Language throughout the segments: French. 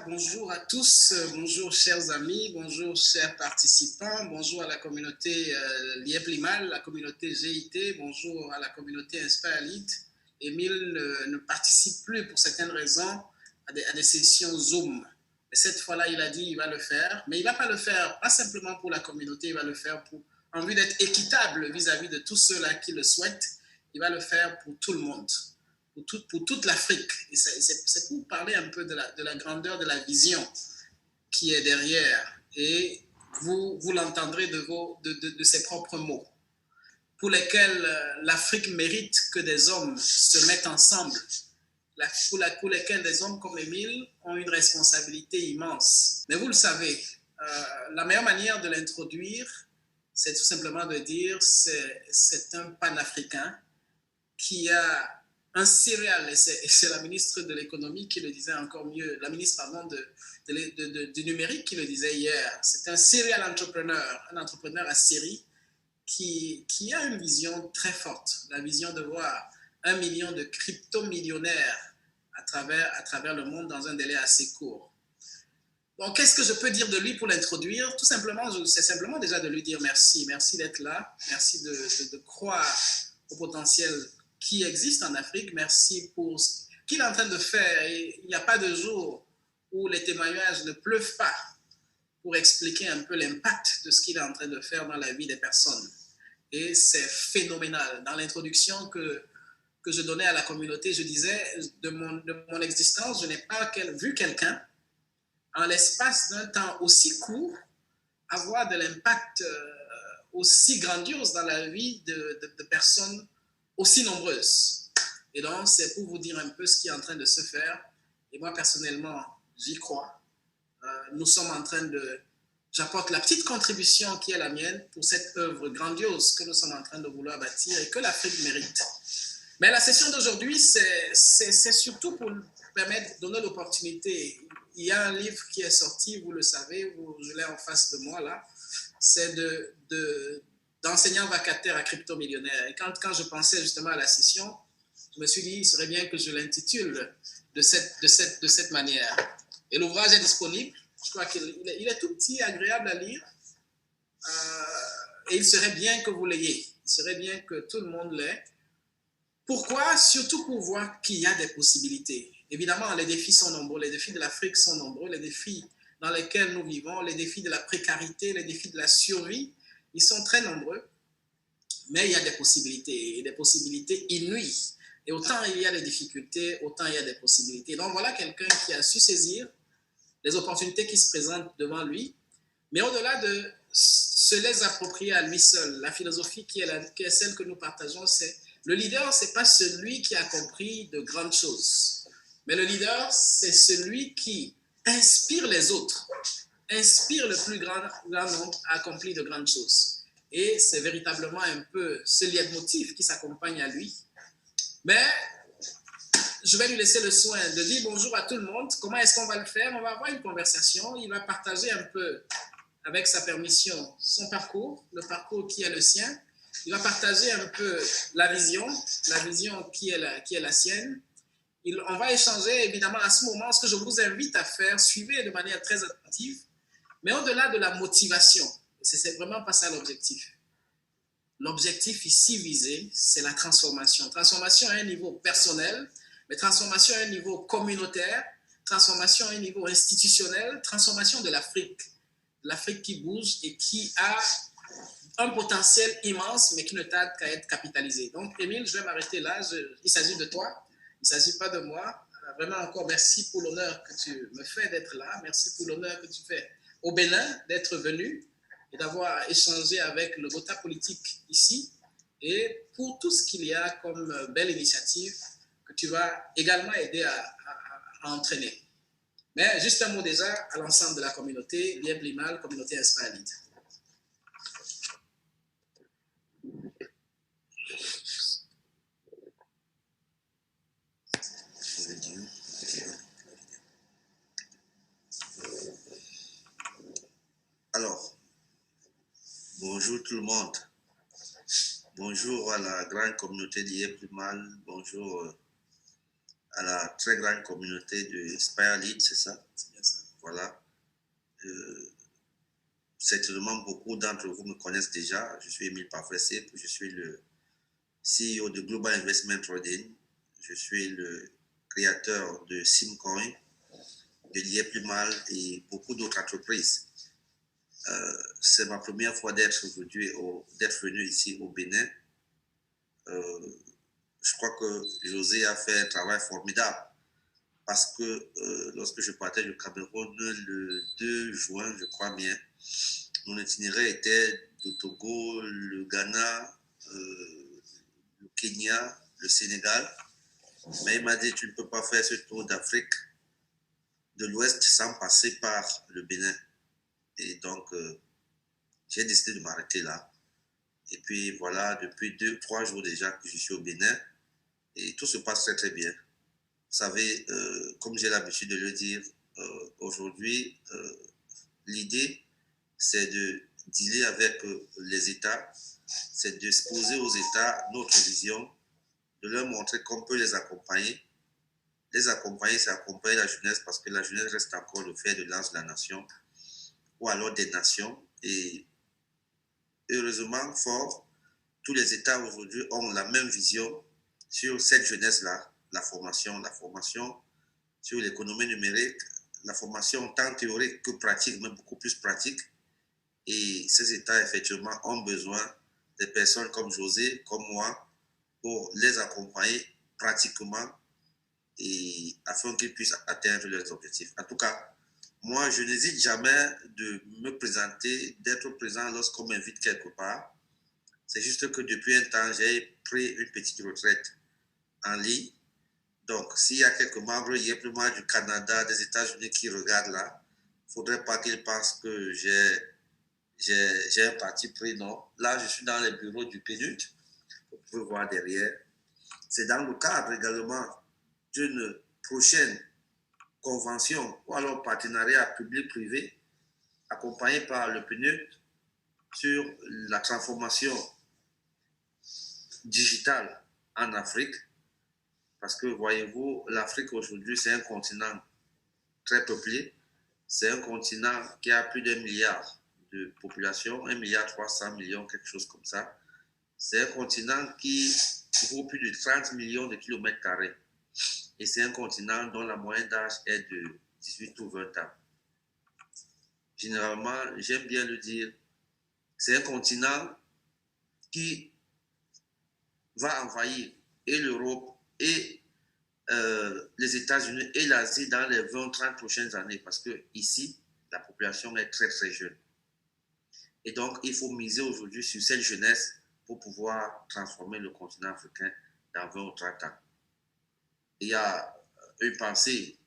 Bonjour à tous, bonjour chers amis, bonjour chers participants, bonjour à la communauté Lièvre-Limal, la communauté GIT, bonjour à la communauté Inspire Elite. Émile ne participe plus pour certaines raisons à des sessions Zoom. Et cette fois-là, il a dit qu'il va le faire, mais il ne va pas le faire, pas simplement pour la communauté, il va le faire en vue d'être équitable vis-à-vis de tous ceux-là qui le souhaitent, il va le faire pour tout le monde. Pour toute l'Afrique. C'est pour parler un peu de la grandeur de la vision qui est derrière. Et vous l'entendrez de ses propres mots, pour lesquels l'Afrique mérite que des hommes se mettent ensemble, pour lesquels des hommes comme Émile ont une responsabilité immense. Mais vous le savez, la meilleure manière de l'introduire, c'est tout simplement de dire c'est un panafricain qui a un serial, et c'est la ministre de l'économie qui le disait encore mieux, la ministre pardon, du numérique qui le disait hier. C'est un serial entrepreneur, un entrepreneur à série qui a une vision très forte, la vision de voir 1 million de crypto-millionnaires à travers le monde dans un délai assez court. Bon, qu'est-ce que je peux dire de lui pour l'introduire? Tout simplement, c'est simplement déjà de lui dire merci. Merci d'être là, merci de croire au potentiel qui existe en Afrique. Merci pour ce qu'il est en train de faire. Et il n'y a pas de jour où les témoignages ne pleuvent pas pour expliquer un peu l'impact de ce qu'il est en train de faire dans la vie des personnes. Et c'est phénoménal. Dans l'introduction que je donnais à la communauté, je disais, de mon existence, je n'ai pas vu quelqu'un, en l'espace d'un temps aussi court, avoir de l'impact aussi grandiose dans la vie de personnes aussi nombreuses. Et donc, c'est pour vous dire un peu ce qui est en train de se faire. Et moi, personnellement, j'y crois. Nous sommes en train de... J'apporte la petite contribution qui est la mienne pour cette œuvre grandiose que nous sommes en train de vouloir bâtir et que l'Afrique mérite. Mais la session d'aujourd'hui, c'est surtout pour permettre, donner l'opportunité. Il y a un livre qui est sorti, vous le savez, je l'ai en face de moi là. C'est d'enseignants vacataires à crypto-millionnaires. Et quand je pensais justement à la session, je me suis dit, il serait bien que je l'intitule de cette manière. Et l'ouvrage est disponible. Je crois qu'il est tout petit, agréable à lire. Et il serait bien que vous l'ayez. Il serait bien que tout le monde l'ait. Pourquoi? Surtout pour voir qu'il y a des possibilités. Évidemment, les défis sont nombreux. Les défis de l'Afrique sont nombreux. Les défis dans lesquels nous vivons, les défis de la précarité, les défis de la survie, ils sont très nombreux. Mais il y a des possibilités, et des possibilités inouïes. Et autant il y a des difficultés, autant il y a des possibilités. Donc voilà quelqu'un qui a su saisir les opportunités qui se présentent devant lui, mais au-delà de se les approprier à lui seul. La philosophie qui est celle que nous partageons, c'est le leader, ce n'est pas celui qui a compris de grandes choses, mais le leader, c'est celui qui inspire les autres, inspire le plus grand nombre à accomplir de grandes choses. Et c'est véritablement un peu ce leitmotiv qui s'accompagne à lui. Mais je vais lui laisser le soin de dire bonjour à tout le monde. Comment est-ce qu'on va le faire? On va avoir une conversation. Il va partager un peu, avec sa permission, son parcours, le parcours qui est le sien. Il va partager un peu la vision qui est la sienne. On va échanger, évidemment, à ce moment. Ce que je vous invite à faire, suivez de manière très attentive, mais au-delà de la motivation, c'est vraiment pas ça l'objectif. L'objectif ici visé, c'est la transformation. Transformation à un niveau personnel, mais transformation à un niveau communautaire, transformation à un niveau institutionnel, transformation de l'Afrique. L'Afrique qui bouge et qui a un potentiel immense, mais qui ne tarde qu'à être capitalisé. Donc, Émile, je vais m'arrêter là. Il s'agit de toi, il ne s'agit pas de moi. Vraiment encore merci pour l'honneur que tu me fais d'être là. Merci pour l'honneur que tu fais au Bénin d'être venu et d'avoir échangé avec le Gotha politique ici, et pour tout ce qu'il y a comme belle initiative que tu vas également aider à entraîner. Mais juste un mot déjà à l'ensemble de la communauté, Lièvre-Limal, communauté Inspire Elite. Alors, bonjour tout le monde. Bonjour à la grande communauté Lièvre-Limal. Bonjour à la très grande communauté de Inspire Lead, c'est ça? C'est bien ça. Voilà. Certainement, beaucoup d'entre vous me connaissent déjà. Je suis Émile Parfait-Sip, je suis le CEO de Global Investment Holding. Je suis le créateur de Simcoin, de Lieplumal et beaucoup d'autres entreprises. C'est ma première fois d'être venu ici au Bénin. Je crois que José a fait un travail formidable parce que lorsque je partais du Cameroun le 2 juin, je crois bien, mon itinéraire était le Togo, le Ghana, le Kenya, le Sénégal. Mais il m'a dit, tu ne peux pas faire ce tour d'Afrique de l'Ouest sans passer par le Bénin. Et donc, j'ai décidé de m'arrêter là. Et puis voilà, depuis 2-3 jours déjà que je suis au Bénin. Et tout se passe très très bien. Vous savez, comme j'ai l'habitude de le dire, aujourd'hui, l'idée, c'est de dealer avec les États, c'est d'exposer aux États notre vision, de leur montrer qu'on peut les accompagner. Les accompagner, c'est accompagner la jeunesse parce que la jeunesse reste encore le fer de lance de la nation ou alors des nations. Et heureusement, fort, tous les États aujourd'hui ont la même vision sur cette jeunesse-là, la formation sur l'économie numérique, la formation tant théorique que pratique, mais beaucoup plus pratique. Et ces États, effectivement, ont besoin de personnes comme José, comme moi, pour les accompagner pratiquement et afin qu'ils puissent atteindre leurs objectifs. En tout cas, moi, je n'hésite jamais de me présenter, d'être présent lorsqu'on m'invite quelque part. C'est juste que depuis un temps, j'ai pris une petite retraite en ligne. Donc, s'il y a quelques membres simplement du Canada, des États-Unis qui regardent là, il ne faudrait pas qu'ils pensent que j'ai un parti pris, non. Là, je suis dans les bureaux du PNUD, vous pouvez voir derrière. C'est dans le cadre également d'une prochaine convention ou alors partenariat public-privé accompagné par le PNUD sur la transformation digitale en Afrique. Parce que, voyez-vous, l'Afrique aujourd'hui, c'est un continent très peuplé. C'est un continent qui a plus d'1 milliard de population, 1,3 milliard, quelque chose comme ça. C'est un continent qui vaut plus de 30 millions de kilomètres carrés. Et c'est un continent dont la moyenne d'âge est de 18 ou 20 ans. Généralement, j'aime bien le dire, c'est un continent qui va envahir et l'Europe et les États-Unis et l'Asie dans les 20-30 prochaines années parce que ici, la population est très très jeune. Et donc, il faut miser aujourd'hui sur cette jeunesse pour pouvoir transformer le continent africain dans 20 ou 30 ans. Il y a une pensée,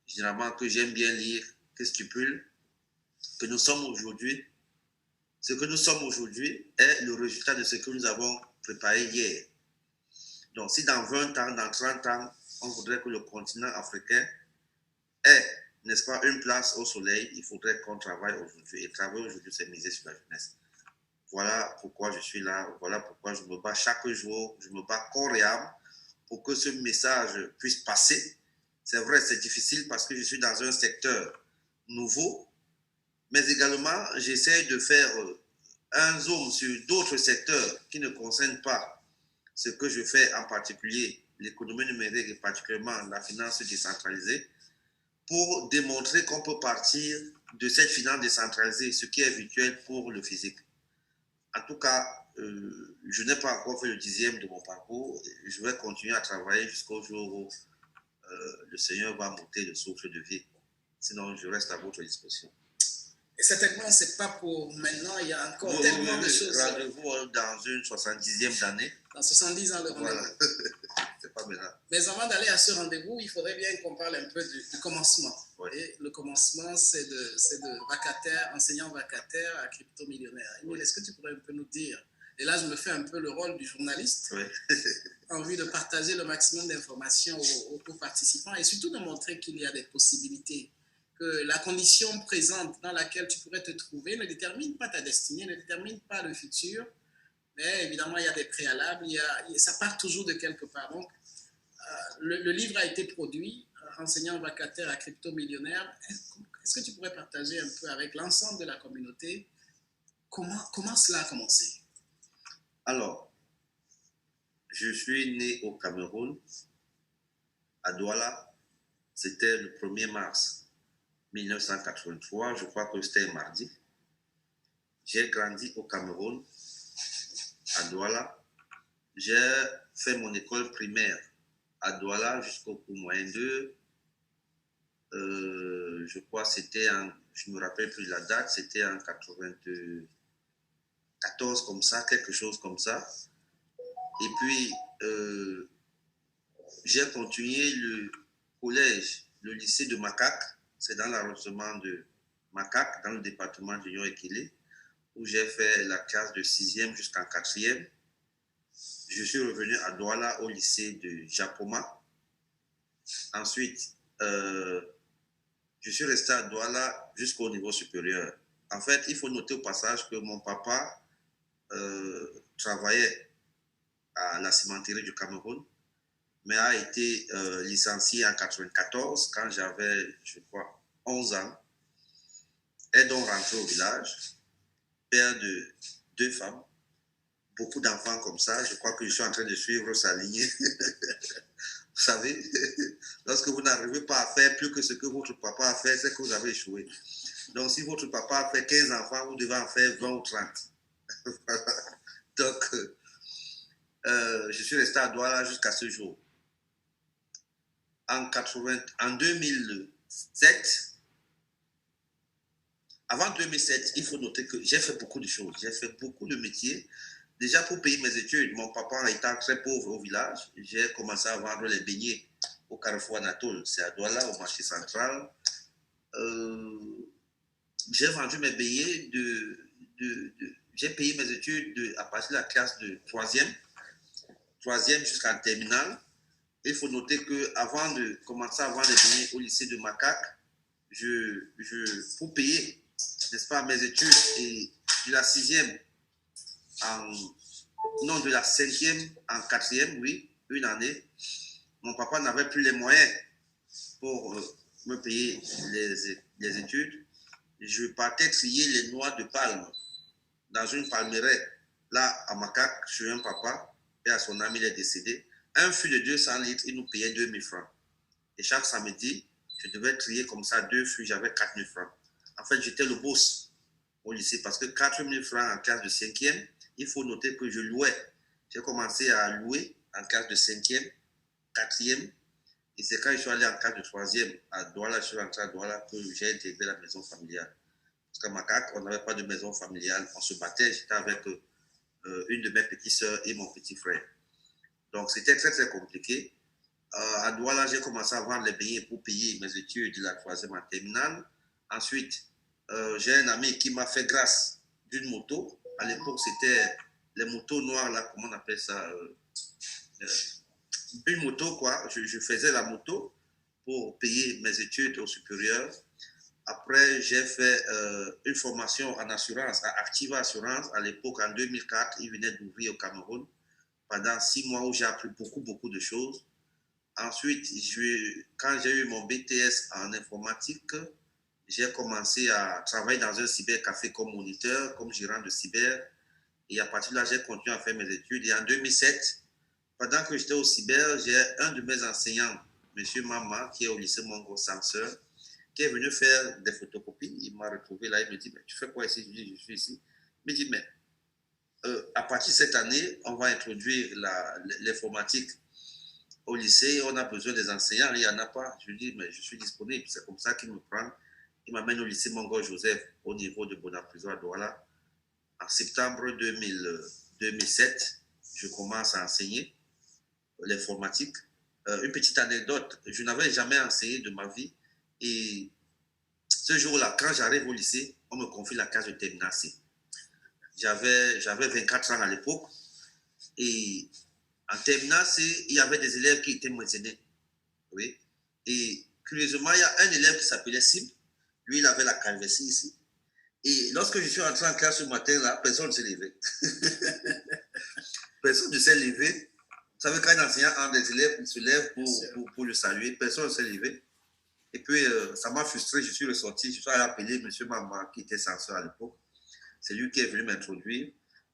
généralement, que j'aime bien lire, qui stipule que nous sommes aujourd'hui, ce que nous sommes aujourd'hui est le résultat de ce que nous avons préparé hier. Donc, si dans 20 ans, dans 30 ans, on voudrait que le continent africain ait, n'est-ce pas, une place au soleil, il faudrait qu'on travaille aujourd'hui. Et travailler aujourd'hui, c'est miser sur la jeunesse. Voilà pourquoi je suis là, voilà pourquoi je me bats chaque jour, je me bats corps et âme pour que ce message puisse passer. C'est vrai, c'est difficile parce que je suis dans un secteur nouveau, mais également, j'essaie de faire un zoom sur d'autres secteurs qui ne concernent pas ce que je fais, en particulier l'économie numérique et particulièrement la finance décentralisée, pour démontrer qu'on peut partir de cette finance décentralisée, ce qui est virtuel pour le physique. En tout cas, je n'ai pas encore fait le 10e de mon parcours. Je vais continuer à travailler jusqu'au jour où le Seigneur va monter le souffle de vie. Sinon, je reste à votre disposition. Et certainement, ce n'est pas pour maintenant, il y a encore tellement de choses. Rendez-vous dans une 70e d'année. Dans 70 ans, le rendez-vous. Voilà. C'est pas maintenant. Mais avant d'aller à ce rendez-vous, il faudrait bien qu'on parle un peu du commencement. Oui. Et le commencement, c'est de vacataire, enseignant vacataire à crypto-millionnaire. Oui. Est-ce que tu pourrais un peu nous dire, et là je me fais un peu le rôle du journaliste, oui. En vue de partager le maximum d'informations aux participants et surtout de montrer qu'il y a des possibilités, que la condition présente dans laquelle tu pourrais te trouver ne détermine pas ta destinée, ne détermine pas le futur, mais évidemment il y a des préalables, ça part toujours de quelque part. Donc, le livre a été produit, Enseignant vacataire à crypto-millionnaire. Est-ce que tu pourrais partager un peu avec l'ensemble de la communauté comment cela a commencé? Alors, je suis né au Cameroun, à Douala. C'était le 1er mars 1983, je crois que c'était un mardi. J'ai grandi au Cameroun, à Douala. J'ai fait mon école primaire à Douala jusqu'au cours moyen 2. Je crois que c'était je ne me rappelle plus la date, c'était en 94 comme ça, quelque chose comme ça. Et puis, j'ai continué le collège, le lycée de Makak, c'est dans l'arrondissement de Makak, dans le département de Nyon-Ekele, où j'ai fait la classe de 6e jusqu'en 4e. Je suis revenu à Douala au lycée de Japoma. Ensuite, je suis resté à Douala jusqu'au niveau supérieur. En fait, il faut noter au passage que mon papa travaillait à la cimenterie du Cameroun, mais a été licencié en 94 quand j'avais, je crois, 11 ans. Est donc rentré au village, père de 2 femmes, beaucoup d'enfants comme ça. Je crois que je suis en train de suivre sa lignée. Vous savez, lorsque vous n'arrivez pas à faire plus que ce que votre papa a fait, c'est que vous avez échoué. Donc, si votre papa a fait 15 enfants, vous devez en faire 20 ou 30. Donc, je suis resté à Douala jusqu'à ce jour. En 2007, avant 2007, il faut noter que j'ai fait beaucoup de choses. J'ai fait beaucoup de métiers. Déjà, pour payer mes études, mon papa étant très pauvre au village, j'ai commencé à vendre les beignets au Carrefour Anatole. C'est à Douala, au marché central. J'ai vendu mes beignets j'ai payé mes études à partir de la classe de 3e jusqu'en terminale. Il faut noter qu'avant de commencer à vendre les beignets au lycée de Makak, pour payer, n'est-ce pas, mes études, et de la 6e de la 5e en 4e, oui, une année, mon papa n'avait plus les moyens pour me payer les études. Je partais trier les noix de palme dans une palmeraie, là, à Makak, chez un papa, et à son ami, il est décédé. Un fût de 200 litres, il nous payait 2000 francs. Et chaque samedi, je devais trier comme ça 2 fûts, j'avais 4000 francs. En fait, j'étais le boss au lycée parce que 4000 francs en classe de 5e, il faut noter que je louais. J'ai commencé à louer en classe de 5e, 4e, et c'est quand je suis allé en classe de 3e à Douala, je suis rentré à Douala, que j'ai intégré la maison familiale. Parce qu'à Makak, on n'avait pas de maison familiale, on se battait, j'étais avec une de mes petites sœurs et mon petit frère. Donc c'était très très compliqué. À Douala, j'ai commencé à vendre les beignets pour payer mes études de la 3e en terminale. Ensuite, j'ai un ami qui m'a fait grâce d'une moto. À l'époque, c'était les motos noires, là, comment on appelle ça, une moto, quoi. Je faisais la moto pour payer mes études au supérieur. Après, j'ai fait une formation en assurance, à Activa Assurance. À l'époque, en 2004, il venait d'ouvrir au Cameroun. Pendant 6 mois où j'ai appris beaucoup, beaucoup de choses. Ensuite, quand j'ai eu mon BTS en informatique, j'ai commencé à travailler dans un cybercafé comme moniteur, comme gérant de cyber. Et à partir de là, j'ai continué à faire mes études. Et en 2007, pendant que j'étais au cyber, j'ai un de mes enseignants, M. Mama, qui est au lycée Mongo Sanseur, qui est venu faire des photocopies. Il m'a retrouvé là, il me dit, mais tu fais quoi ici? Je dis, je suis ici. Il me dit, mais à partir de cette année, on va introduire l'informatique au lycée, on a besoin des enseignants, il n'y en a pas. Je lui dis, mais je suis disponible. C'est comme ça qu'il me prend. Il m'amène au lycée Mongo Joseph, au niveau de Bonaprison à Douala. En septembre 2007, je commence à enseigner l'informatique. Une petite anecdote, je n'avais jamais enseigné de ma vie. Et ce jour-là, quand j'arrive au lycée, on me confie la classe de terminale C. J'avais 24 ans à l'époque. Et en terminale C, il y avait des élèves qui étaient moitionnés. Oui. Et curieusement, il y a un élève qui s'appelait Sim. Lui, il avait la calvitie ici. Et lorsque je suis entré en classe ce matin-là, personne ne s'est levé. Personne ne s'est levé. savez, quand un enseignant entre des élèves, il se lève pour le saluer, personne ne s'est levé. Et puis, ça m'a frustré, je suis ressorti, je suis allé appeler M. Mama, qui était censeur à l'époque. C'est lui qui est venu m'introduire.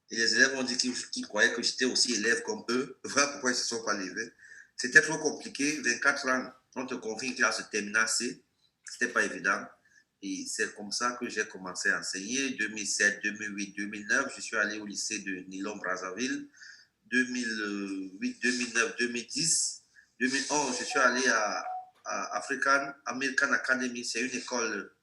Et les élèves ont dit qu'ils croyaient que j'étais aussi élève comme eux. Voilà pourquoi ils ne se sont pas levés. C'était trop compliqué. 24 ans, on te confie une classe terminale C. Ce n'était pas évident. Et c'est comme ça que j'ai commencé à enseigner. 2007, 2008, 2009, je suis allé au lycée de Nilon-Brazzaville. 2008, 2009, 2010. 2011, je suis allé à American Academy. C'est une école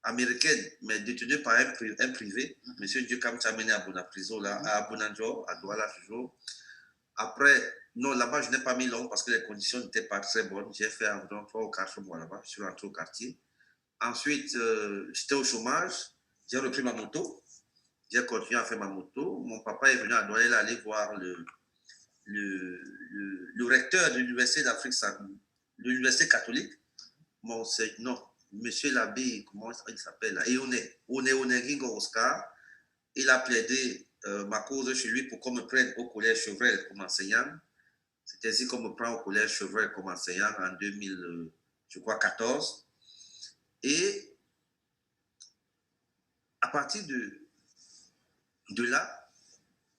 américaine, mais détenue par un privé. Monsieur Dieu-Kam m'a amené à Bonapriso, là, à Bonanjo, à Douala toujours. Après, non, là-bas, je n'ai pas mis long parce que les conditions n'étaient pas très bonnes. J'ai fait environ 3 ou 4 mois là-bas. Je suis rentré au quartier. Ensuite, j'étais au chômage. J'ai repris ma moto. J'ai continué à faire ma moto. Mon papa est venu à Douala aller voir le recteur de l'Université d'Afrique, de l'Université catholique. Non, monsieur l'abbé, comment il s'appelle, Onengingo Oscar. Il a plaidé ma cause chez lui pour qu'on me prenne au collège Chevrel comme enseignant. C'est ainsi qu'on me prend au collège Chevrel comme enseignant en 2014. Et à partir de là,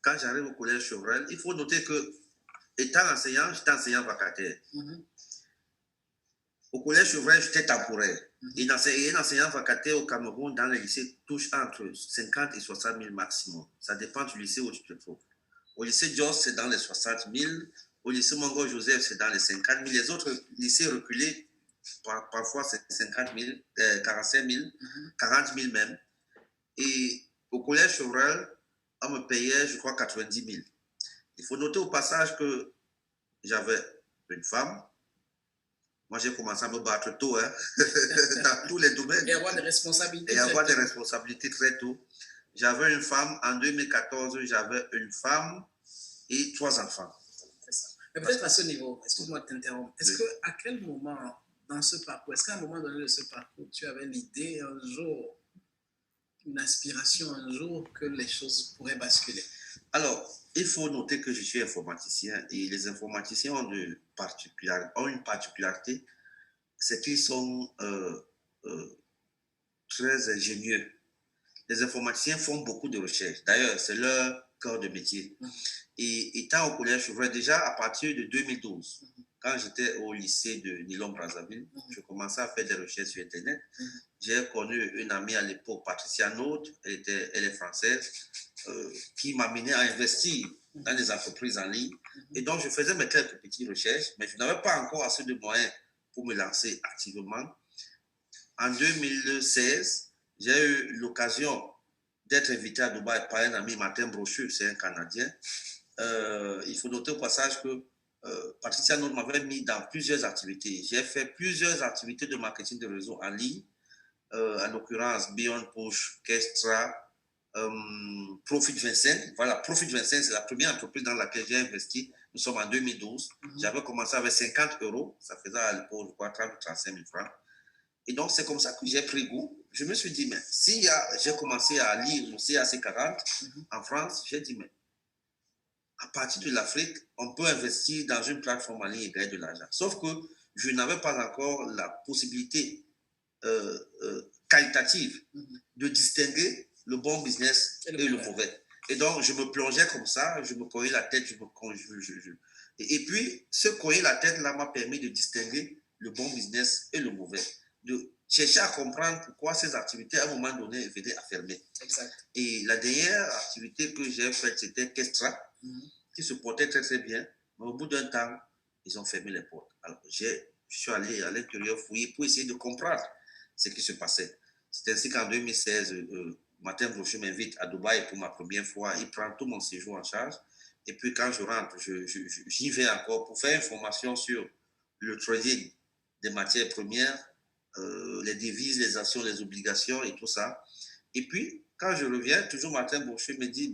quand j'arrive au collège Chevrel, il faut noter que, étant enseignant, j'étais enseignant vacataire. Au collège Chevrel, j'étais temporaire. Et un enseignant vacataire au Cameroun, dans les lycées, touche entre 50 et 60 000 maximum. Ça dépend du lycée où tu te trouves. Au lycée Jos, c'est dans les 60 000. Au lycée Mongo Joseph, c'est dans les 50 000. Les autres lycées reculés, parfois, c'est 50 000, 45 000, 40 000 même. Et au collège Chevrel, on me payait, je crois, 90 000. Il faut noter au passage que j'avais une femme. Moi, j'ai commencé à me battre tôt, hein, dans tous les domaines. Et avoir des responsabilités. Et avoir des responsabilités très tôt. J'avais une femme, en 2014, j'avais une femme et 3 enfants. C'est ça. Mais peut-être à ce niveau, excuse-moi de t'interrompre, est-ce qu'à quel moment dans ce parcours, est-ce qu'à un moment donné de ce parcours, tu avais l'idée un jour, une aspiration un jour que les choses pourraient basculer? Alors, il faut noter que je suis informaticien et les informaticiens ont une particularité, c'est qu'ils sont très ingénieux. Les informaticiens font beaucoup de recherches. D'ailleurs, c'est leur corps de métier. Et étant au collège Chevrel, déjà à partir de 2012, quand j'étais au lycée de Nilon-Brazzaville, je commençais à faire des recherches sur Internet. J'ai connu une amie à l'époque, Patricia Naute, elle est française, qui m'a amené à investir dans des entreprises en ligne. Et donc, je faisais mes quelques petites recherches, mais je n'avais pas encore assez de moyens pour me lancer activement. En 2016, j'ai eu l'occasion d'être invité à Dubaï par un ami, Martin Brochu, c'est un Canadien. Il faut noter au passage que Patricia Naute m'avait mis dans plusieurs activités. J'ai fait plusieurs activités de marketing de réseau en ligne, en l'occurrence Beyond Push, Kestra, Profit 25. Voilà, Profit 25, c'est la première entreprise dans laquelle j'ai investi. Nous sommes en 2012. J'avais commencé avec 50 €. Ça faisait à l'époque, je crois, 30 ou 35 000 francs. Et donc, c'est comme ça que j'ai pris goût. Je me suis dit, mais si j'ai commencé à lire le CAC40 en France, j'ai dit, mais à partir de l'Afrique, on peut investir dans une plateforme en ligne et gagner de l'argent. Sauf que je n'avais pas encore la possibilité qualitative de distinguer le bon business et le mauvais. Et donc, je me plongeais comme ça, je me cognais la tête, et puis, ce cogner la tête là m'a permis de distinguer le bon business et le mauvais, de chercher à comprendre pourquoi ces activités, à un moment donné, venaient à fermer. Exact. Et la dernière activité que j'ai faite, c'était Kestra, qui se portait très très bien, mais au bout d'un temps, ils ont fermé les portes. Alors, je suis allé à l'intérieur fouiller pour essayer de comprendre ce qui se passait. C'est ainsi qu'en 2016, Martin Brochu m'invite à Dubaï pour ma première fois. Il prend tout mon séjour en charge. Et puis quand je rentre, j'y vais encore pour faire une formation sur le trading des matières premières, les devises, les actions, les obligations et tout ça. Et puis, quand je reviens, toujours Martin Brochu me dit,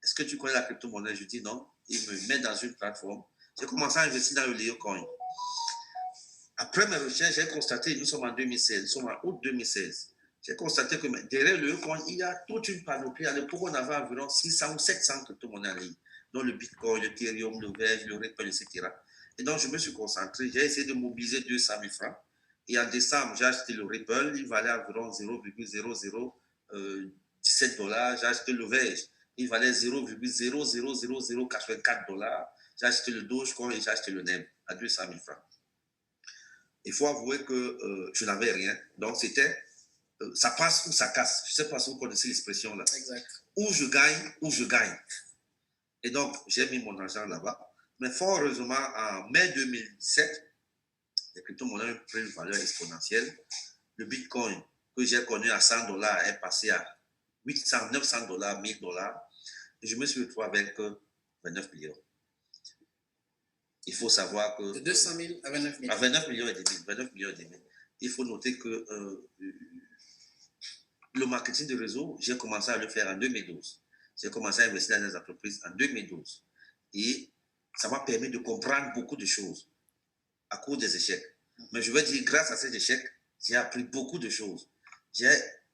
est-ce que tu connais la crypto-monnaie? Je dis non. Il me met dans une plateforme. J'ai commencé à investir dans le Leocoin. Après mes recherches, j'ai constaté, nous sommes en 2016, nous sommes en août 2016, j'ai constaté que derrière le Leocoin, il y a toute une panoplie. À l'époque, on avait environ 600 ou 700 crypto-monnaies en ligne. dont le Bitcoin, l'Ethereum, le Verge, le Ripple, etc. Et donc, je me suis concentré. J'ai essayé de mobiliser 200 000 francs. Et en décembre, j'ai acheté le Ripple. Il valait environ 0,0017 $. J'ai acheté le Verge. Il valait 0,00084 $. J'ai acheté le Dogecoin et j'ai acheté le NEM à 200 000 francs. Il faut avouer que je n'avais rien. Donc, c'était ça passe ou ça casse. Je ne sais pas si vous connaissez l'expression là. Exact. Ou je gagne, ou je gagne. Et donc, j'ai mis mon argent là-bas. Mais fort heureusement, en mai 2017, les crypto-monnaies ont pris une valeur exponentielle. Le Bitcoin, que j'ai connu à 100 $, est passé à 800, 900 $, 1000 $. Et je me suis retrouvé avec 29 millions. Il faut savoir que... De 200 000 à 29 millions. À 29 millions et demi. 29 millions et demi. Il faut noter que le marketing de réseau, j'ai commencé à le faire en 2012. J'ai commencé à investir dans des entreprises en 2012. Et ça m'a permis de comprendre beaucoup de choses à cause des échecs. Mais je veux dire, grâce à ces échecs, j'ai appris beaucoup de choses. J'ai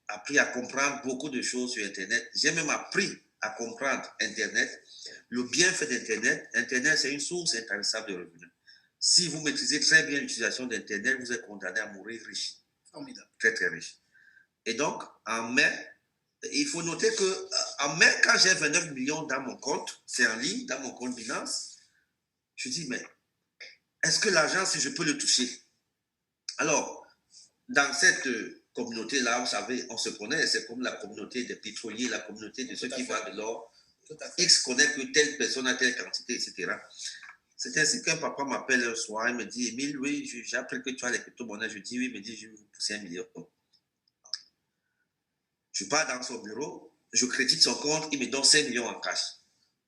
appris à comprendre beaucoup de choses sur Internet. J'ai même appris à comprendre Internet. Le bienfait d'Internet, Internet, c'est une source intarissable de revenus. Si vous maîtrisez très bien l'utilisation d'Internet, vous êtes condamné à mourir riche. Formidable. Très, très riche. Et donc, en mai, il faut noter qu'en mai, quand j'ai 29 millions dans mon compte, c'est en ligne, dans mon compte Binance, je dis, mais est-ce que l'argent, si je peux le toucher? Alors, dans cette communauté-là, vous savez, on se connaît, c'est comme la communauté des pétroliers, la communauté de ceux qui vendent de l'or. X connaît que telle personne a telle quantité, etc. C'est ainsi qu'un papa m'appelle un soir, il me dit, Émile, oui, j'ai appris que tu as les crypto-monnaies. Je dis, oui, il me dit, je vais vous pousser 1 million. Je pars dans son bureau, je crédite son compte, il me donne 5 millions en cash.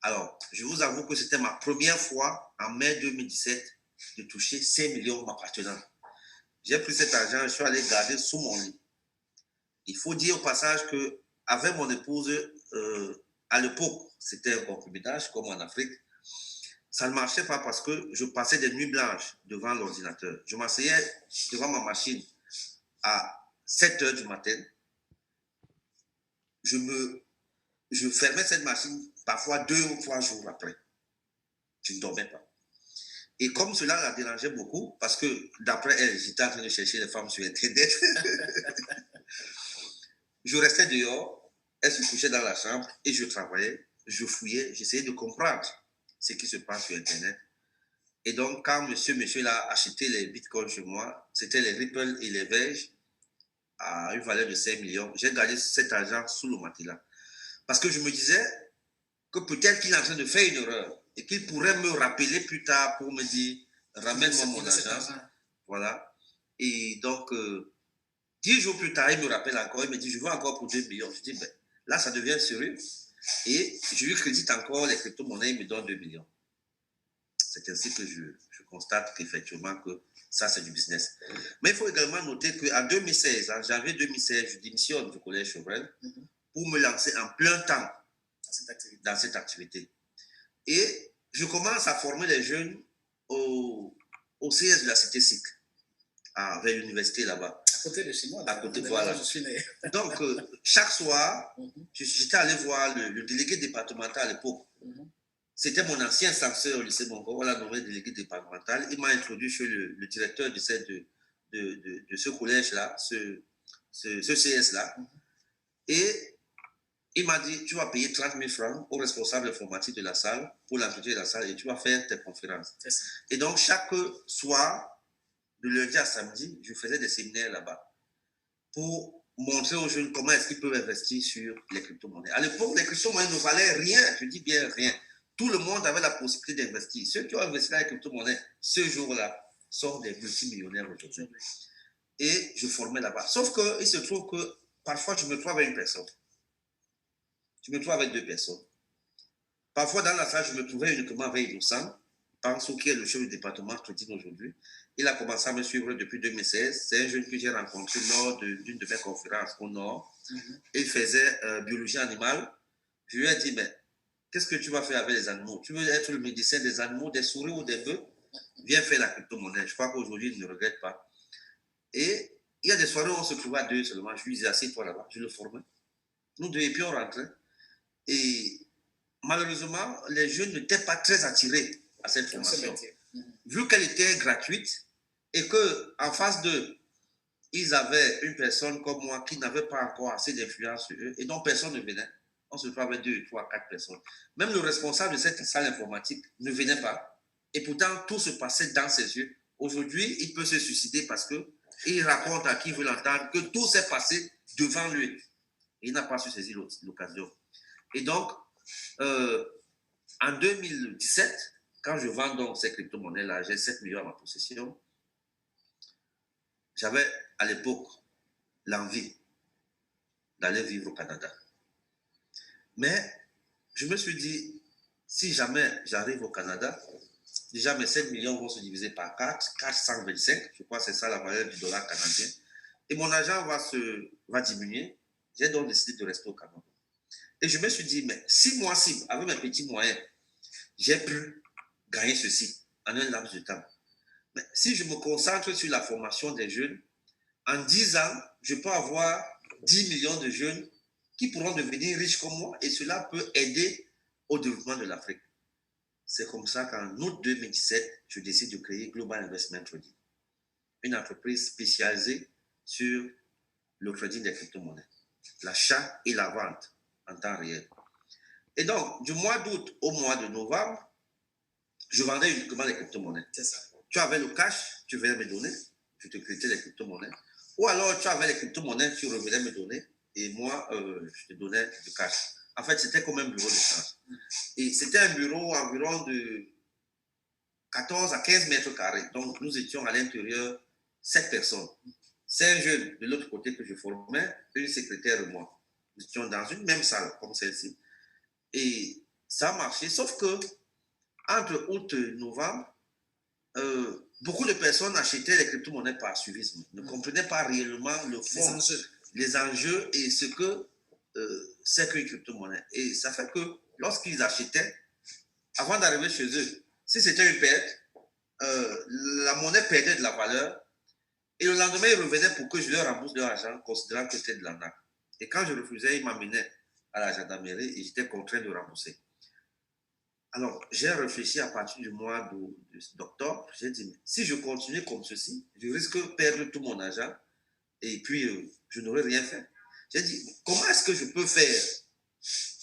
Alors, je vous avoue que c'était ma première fois en mai 2017 de toucher 5 millions m'appartenant. J'ai pris cet argent, je suis allé garder sous mon lit. Il faut dire au passage que avec mon épouse, à l'époque, c'était un concubinage comme en Afrique. Ça ne marchait pas parce que je passais des nuits blanches devant l'ordinateur. Je m'asseyais devant ma machine à 7 heures du matin. Je fermais cette machine parfois 2 ou 3 jours après. Je ne dormais pas. Et comme cela la dérangeait beaucoup, parce que d'après elle, j'étais en train de chercher les femmes sur Internet, je restais dehors, elle se couchait dans la chambre et je travaillais, je fouillais, j'essayais de comprendre ce qui se passe sur Internet. Et donc, quand monsieur a acheté les bitcoins chez moi, c'était les Ripple et les Verge à une valeur de 5 millions. J'ai gardé cet argent sous le matelas. Parce que je me disais que peut-être qu'il est en train de faire une erreur et qu'il pourrait me rappeler plus tard pour me dire ramène-moi mon argent. Voilà. Et donc, 10 jours plus tard, il me rappelle encore, il me dit je veux encore pour 2 millions. Je dis ben, là, ça devient sérieux. Et je lui crédite encore les crypto-monnaies, il me donne 2 millions. C'est ainsi que je constate qu'effectivement, que ça, c'est du business. Mais il faut également noter qu'en 2016, en janvier 2016, je démissionne du collège Chauvel pour me lancer en plein temps dans cette activité. Et je commence à former les jeunes au CS de la cité SIC, vers l'université là-bas. À côté de chez moi. À côté, voilà. Je suis né. Donc, chaque soir, j'étais allé voir le délégué départemental à l'époque. C'était mon ancien censeur au lycée Bongo, on l'a nommé délégué départemental. Il m'a introduit chez le directeur de ce collège-là, ce CS-là. Et il m'a dit, tu vas payer 30 000 francs au responsable informatique de la salle pour l'entretien de la salle et tu vas faire tes conférences. Et donc, chaque soir, de lundi à samedi, je faisais des séminaires là-bas pour montrer aux jeunes comment est-ce qu'ils peuvent investir sur les crypto-monnaies. À l'époque, les crypto-monnaies ne valaient rien, je dis bien rien. Tout le monde avait la possibilité d'investir. Ceux qui ont investi dans les crypto-monnaies ce jour-là sont des multimillionnaires aujourd'hui. Et je formais là-bas. Sauf qu'il se trouve que parfois, je me trouve avec une personne. Je me trouve avec 2 personnes. Parfois, dans la salle, je me trouvais uniquement avec Innocent, Pansou, qui est le chef du département Crédit aujourd'hui. Il a commencé à me suivre depuis 2016. C'est un jeune que j'ai rencontré lors d'une de mes conférences au Nord. Il faisait biologie animale. Je lui ai dit, mais qu'est-ce que tu vas faire avec les animaux? Tu veux être le médecin des animaux, des souris ou des bœufs? Viens faire la crypto-monnaie. Je crois qu'aujourd'hui, il ne regrette pas. Et il y a des soirées où on se trouvait à 2 seulement. Je lui disais, assieds-toi là-bas. Je le formais. Nous 2, et puis on rentrait. Et malheureusement, les jeunes n'étaient pas très attirés à cette formation. Vu qu'elle était gratuite et qu'en face d'eux, ils avaient une personne comme moi qui n'avait pas encore assez d'influence sur eux et dont personne ne venait. On se trouvait 2, 3, 4 personnes. Même le responsable de cette salle informatique ne venait pas. Et pourtant, tout se passait dans ses yeux. Aujourd'hui, il peut se suicider parce qu'il raconte à qui veut l'entendre que tout s'est passé devant lui. Et il n'a pas su saisir l'occasion. Et donc, en 2017, quand je vends donc ces crypto-monnaies-là, j'ai 7 millions à ma possession. J'avais à l'époque l'envie d'aller vivre au Canada. Mais je me suis dit, si jamais j'arrive au Canada, déjà mes 7 millions vont se diviser par 4, 425, je crois que c'est ça la valeur du dollar canadien, et mon argent va diminuer. J'ai donc décidé de rester au Canada. Et je me suis dit, mais si moi, avec mes petits moyens, j'ai pu gagner ceci en un laps de temps, mais si je me concentre sur la formation des jeunes, en 10 ans, je peux avoir 10 millions de jeunes qui pourront devenir riches comme moi et cela peut aider au développement de l'Afrique. C'est comme ça qu'en août 2017, je décide de créer Global Investment Trading, une entreprise spécialisée sur le trading des crypto-monnaies, l'achat et la vente en temps réel. Et donc, du mois d'août au mois de novembre, je vendais uniquement les crypto-monnaies. C'est ça. Tu avais le cash, tu venais me donner, je te créais les crypto-monnaies. Ou alors, tu avais les crypto-monnaies, tu revenais me donner, et moi, je te donnais du cash. En fait, c'était comme un bureau de change. Et c'était un bureau environ de 14 à 15 mètres carrés. Donc, nous étions à l'intérieur 7 personnes. 5 jeunes de l'autre côté que je formais, une secrétaire et moi. Nous étions dans une même salle, comme celle-ci. Et ça a marché, sauf que entre août et novembre, beaucoup de personnes achetaient les crypto-monnaies par suivisme, ne comprenaient pas réellement le fond, les enjeux et ce que c'est qu'une crypto-monnaie. Et ça fait que lorsqu'ils achetaient, avant d'arriver chez eux, si c'était une perte, la monnaie perdait de la valeur et le lendemain, ils revenaient pour que je leur rembourse leur argent, considérant que c'était de l'arnaque. Et quand je refusais, ils m'amenaient à la gendarmerie et j'étais contraint de rembourser. Alors, j'ai réfléchi à partir du mois d'octobre. J'ai dit, si je continue comme ceci, je risque de perdre tout mon argent et puis je n'aurai rien fait. J'ai dit, comment est-ce que je peux faire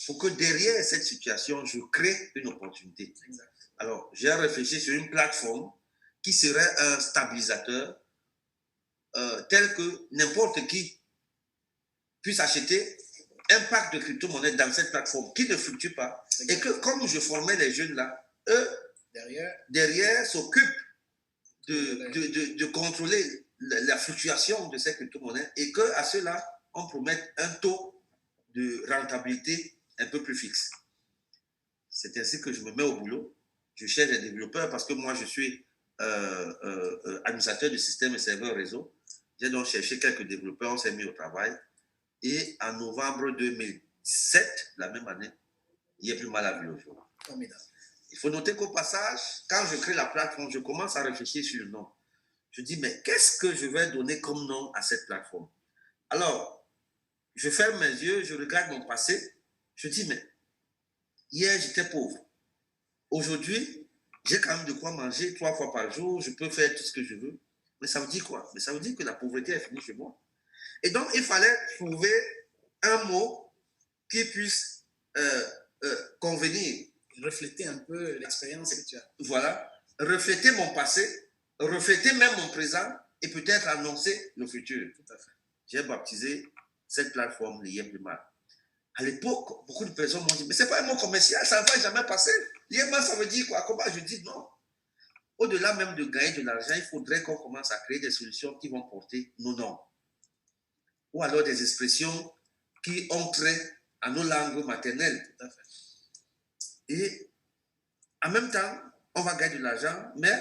pour que derrière cette situation, je crée une opportunité? Exact. Alors, j'ai réfléchi sur une plateforme qui serait un stabilisateur tel que n'importe qui puisse acheter un pack de crypto-monnaies dans cette plateforme qui ne fluctue pas. Et que comme je formais les jeunes là, eux, derrière s'occupent de contrôler la fluctuation de ces crypto-monnaies et qu'à cela, on promette un taux de rentabilité un peu plus fixe. C'est ainsi que je me mets au boulot. Je cherche des développeurs parce que moi, je suis administrateur du système et serveur réseau. J'ai donc cherché quelques développeurs, on s'est mis au travail. Et en novembre 2017, la même année, il n'y a plus mal à vue au jour. Il faut noter qu'au passage, quand je crée la plateforme, je commence à réfléchir sur le nom. Je dis, mais qu'est-ce que je vais donner comme nom à cette plateforme? Alors, je ferme mes yeux, je regarde mon passé. Je dis, mais hier, j'étais pauvre. Aujourd'hui, j'ai quand même de quoi manger 3 fois par jour. Je peux faire tout ce que je veux. Mais ça veut dire quoi? Mais ça veut dire que la pauvreté est finie chez moi. Et donc, il fallait trouver un mot qui puisse convenir. Refléter un peu l'expérience que tu as. Voilà. Refléter mon passé, refléter même mon présent et peut-être annoncer le futur. Tout à fait. J'ai baptisé cette plateforme l'IEPLIMAL. À l'époque, beaucoup de personnes m'ont dit, mais ce n'est pas un mot commercial, ça ne va jamais passer. L'IEPLIMAL, ça veut dire quoi? Comment je dis non? Au-delà même de gagner de l'argent, il faudrait qu'on commence à créer des solutions qui vont porter nos noms. Ou alors des expressions qui ont trait à nos langues maternelles. Tout à fait. Et en même temps, on va gagner de l'argent, mais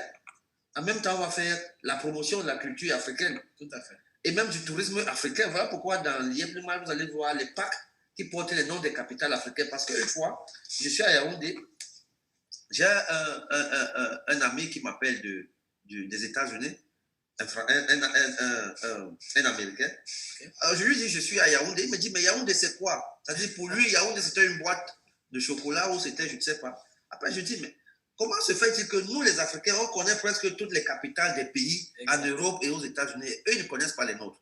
en même temps, on va faire la promotion de la culture africaine. Tout à fait. Et même du tourisme africain. Voilà pourquoi dans l'IEPLIMAL, vous allez voir les packs qui portent les noms des capitales africaines. Parce qu'une fois, je suis à Yaoundé, j'ai un ami qui m'appelle des États-Unis, un Américain. Okay. Alors, je lui dis, je suis à Yaoundé. Il me dit, mais Yaoundé, c'est quoi? C'est-à-dire, pour lui, Yaoundé, c'était une boîte de chocolat ou c'était, je ne sais pas. Après, je dis, mais comment se fait-il que nous, les Africains, on connaît presque toutes les capitales des pays en Europe et aux États-Unis. Eux, ils ne connaissent pas les nôtres.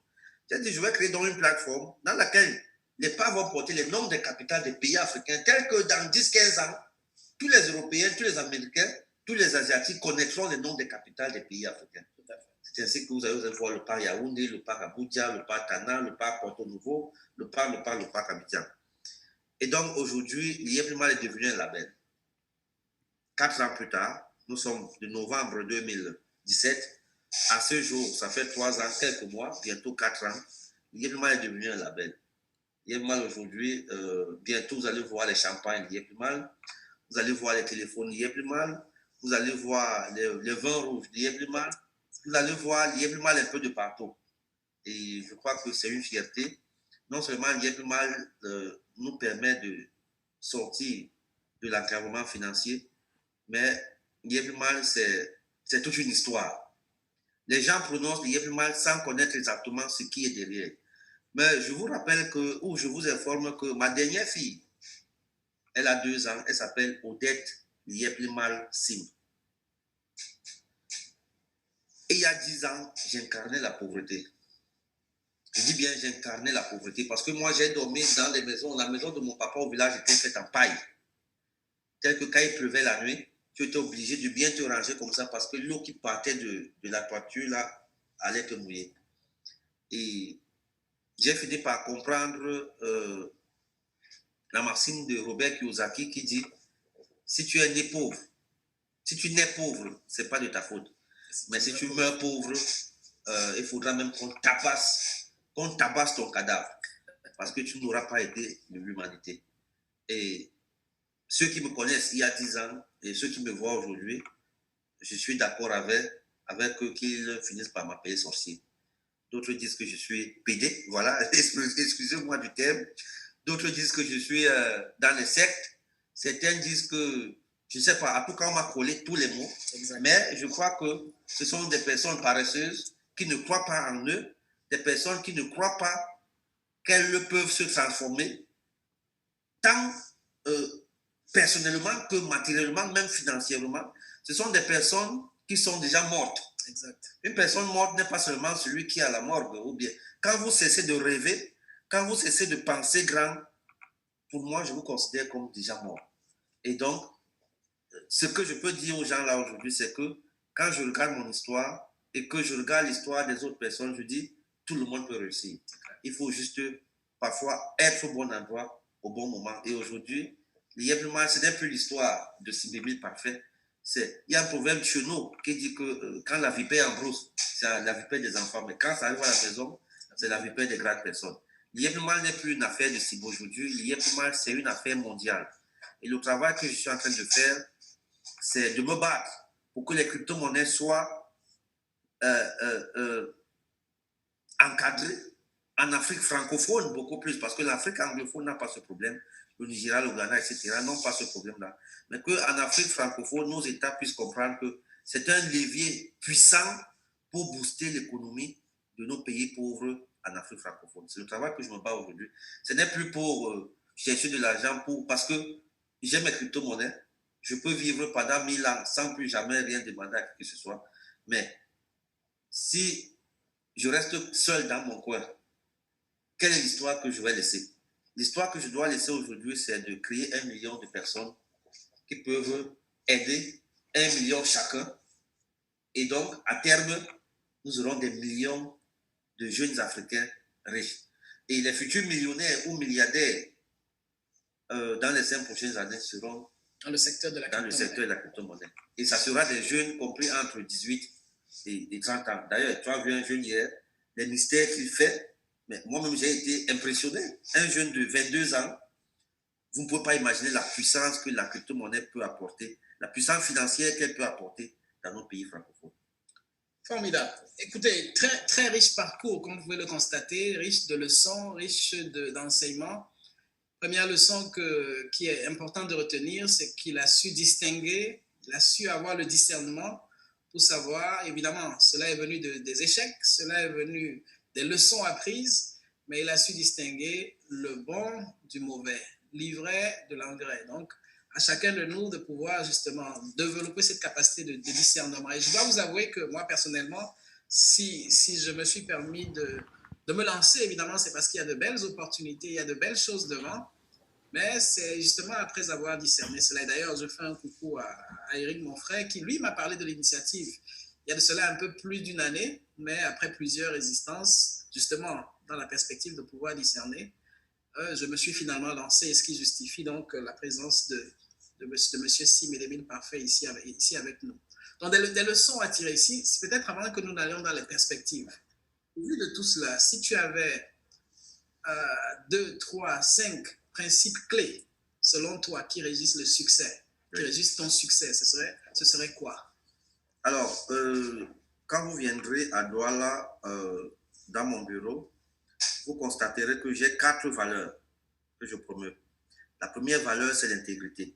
J'ai dit, je vais créer donc une plateforme dans laquelle les pas vont porter les noms des capitales des pays africains, tels que dans 10-15 ans, tous les Européens, tous les Américains, tous les Asiatiques connaîtront les noms des capitales des pays africains. C'est ainsi que vous allez voir le parc Yaoundé, le parc Abuja, le parc Tana, le parc Porto Novo, le parc Abidjan. Et donc aujourd'hui, l'IEPMAL est devenu un label. 4 ans plus tard, nous sommes de novembre 2017. À ce jour, ça fait 3 ans, quelques mois, bientôt 4 ans, l'IEPMAL est devenu un label. L'IEPMAL aujourd'hui, bientôt vous allez voir les champagnes l'IEPMAL, vous allez voir les téléphones l'IEPMAL, vous allez voir les vins rouges l'IEPMAL, vous allez voir l'IEPMAL un peu de partout. Et je crois que c'est une fierté. Non seulement l'IEPMAL nous permet de sortir de l'encadrement financier, mais l'IEPMAL, c'est toute une histoire. Les gens prononcent l'IEPMAL sans connaître exactement ce qui est derrière. Mais je vous rappelle que, ou je vous informe que ma dernière fille, elle a 2 ans, elle s'appelle Odette l'IEPMAL Sim. Et il y a 10 ans, j'incarnais la pauvreté. Je dis bien j'incarnais la pauvreté parce que moi j'ai dormi dans les maisons. La maison de mon papa au village était faite en paille. Tel que quand il pleuvait la nuit, tu étais obligé de bien te ranger comme ça parce que l'eau qui partait de la toiture là allait te mouiller. Et j'ai fini par comprendre la maxime de Robert Kiyosaki qui dit si tu es né pauvre, si tu nais pauvre, c'est pas de ta faute. Mais si tu meurs pauvre, il faudra même qu'on tabasse ton cadavre parce que tu n'auras pas aidé l'humanité. Et ceux qui me connaissent il y a 10 ans et ceux qui me voient aujourd'hui, je suis d'accord avec eux qu'ils finissent par m'appeler sorcier. D'autres disent que je suis pédé, voilà, excusez-moi du terme. D'autres disent que je suis dans les sectes. Certains disent que, je ne sais pas, en tout cas, on m'a collé tous les mots. Exactement. Mais je crois que ce sont des personnes paresseuses qui ne croient pas en eux, des personnes qui ne croient pas qu'elles peuvent se transformer, tant personnellement que matériellement, même financièrement. Ce sont des personnes qui sont déjà mortes. Exact. Une personne morte n'est pas seulement celui qui est à la morgue, ou bien quand vous cessez de rêver, quand vous cessez de penser grand, pour moi, je vous considère comme déjà mort. Et donc, ce que je peux dire aux gens là aujourd'hui, c'est que quand je regarde mon histoire et que je regarde l'histoire des autres personnes, je dis, tout le monde peut réussir. Il faut juste parfois être au bon endroit, au bon moment. Et aujourd'hui, l'IEPMAL, ce n'est plus l'histoire de Sibébil parfait. Il y a un proverbe chez nous qui dit que quand la vipère en brousse, c'est la vipère des enfants, mais quand ça arrive à la maison, c'est la vipère des grandes personnes. L'IEPMAL n'est plus une affaire de Cibo aujourd'hui, l'IEPMAL, c'est une affaire mondiale. Et le travail que je suis en train de faire, c'est de me battre pour que les crypto-monnaies soient encadrées en Afrique francophone beaucoup plus, parce que l'Afrique anglophone n'a pas ce problème. Le Nigeria, le Ghana, etc., n'ont pas ce problème-là. Mais qu'en Afrique francophone, nos États puissent comprendre que c'est un levier puissant pour booster l'économie de nos pays pauvres en Afrique francophone. C'est le travail que je me bats aujourd'hui. Ce n'est plus pour chercher de l'argent parce que j'ai mes crypto-monnaies. Je peux vivre pendant 1000 ans sans plus jamais rien demander à qui que ce soit. Mais si je reste seul dans mon coin, quelle est l'histoire que je vais laisser? L'histoire que je dois laisser aujourd'hui, c'est de créer 1 million de personnes qui peuvent aider 1 million chacun. Et donc, à terme, nous aurons des millions de jeunes Africains riches. Et les futurs millionnaires ou milliardaires dans les 5 prochaines années seront dans le secteur de la crypto-monnaie. Et ça sera des jeunes compris entre 18 et 30 ans. D'ailleurs, tu as vu un jeune hier, les mystères qu'il fait. Mais moi-même, j'ai été impressionné. Un jeune de 22 ans, vous ne pouvez pas imaginer la puissance que la crypto-monnaie peut apporter, la puissance financière qu'elle peut apporter dans nos pays francophones. Formidable. Écoutez, très, très riche parcours, comme vous pouvez le constater, riche de leçons, riche d'enseignements. Première leçon qui est importante de retenir, c'est qu'il a su distinguer, il a su avoir le discernement pour savoir, évidemment, cela est venu des échecs, cela est venu des leçons apprises, mais il a su distinguer le bon du mauvais, livret de l'engrais. Donc, à chacun de nous de pouvoir justement développer cette capacité de discernement. Et je dois vous avouer que moi, personnellement, si je me suis permis de me lancer, évidemment, c'est parce qu'il y a de belles opportunités, il y a de belles choses devant. Mais c'est justement après avoir discerné cela. Et d'ailleurs, je fais un coucou à Eric, mon frère, qui lui m'a parlé de l'initiative. Il y a de cela un peu plus d'une année, mais après plusieurs résistances, justement, dans la perspective de pouvoir discerner, je me suis finalement lancé, ce qui justifie donc la présence de M. Sim et d'Émile Parfait ici avec nous. Donc, des leçons à tirer ici, c'est peut-être avant que nous n'allions dans les perspectives. Au vu de tout cela, si tu avais 2, 3, 5 principes clés, selon toi, qui régissent le succès, qui régissent ton succès, ce serait quoi? Alors, quand vous viendrez à Douala, dans mon bureau, vous constaterez que j'ai 4 valeurs que je promeux. La première valeur, c'est l'intégrité.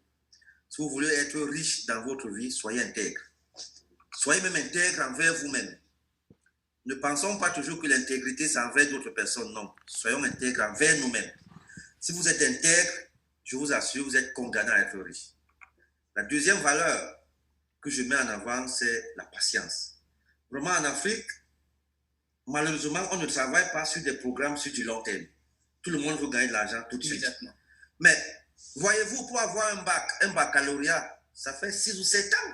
Si vous voulez être riche dans votre vie, soyez intègre. Soyez même intègre envers vous-même. Ne pensons pas toujours que l'intégrité, c'est envers d'autres personnes. Non, soyons intègres envers nous-mêmes. Si vous êtes intègre, je vous assure, vous êtes condamné à être riche. La deuxième valeur que je mets en avant, c'est la patience. Vraiment, en Afrique, malheureusement, on ne travaille pas sur des programmes sur du long terme. Tout le monde veut gagner de l'argent tout de suite. Mais, voyez-vous, pour avoir un baccalauréat, ça fait 6 ou 7 ans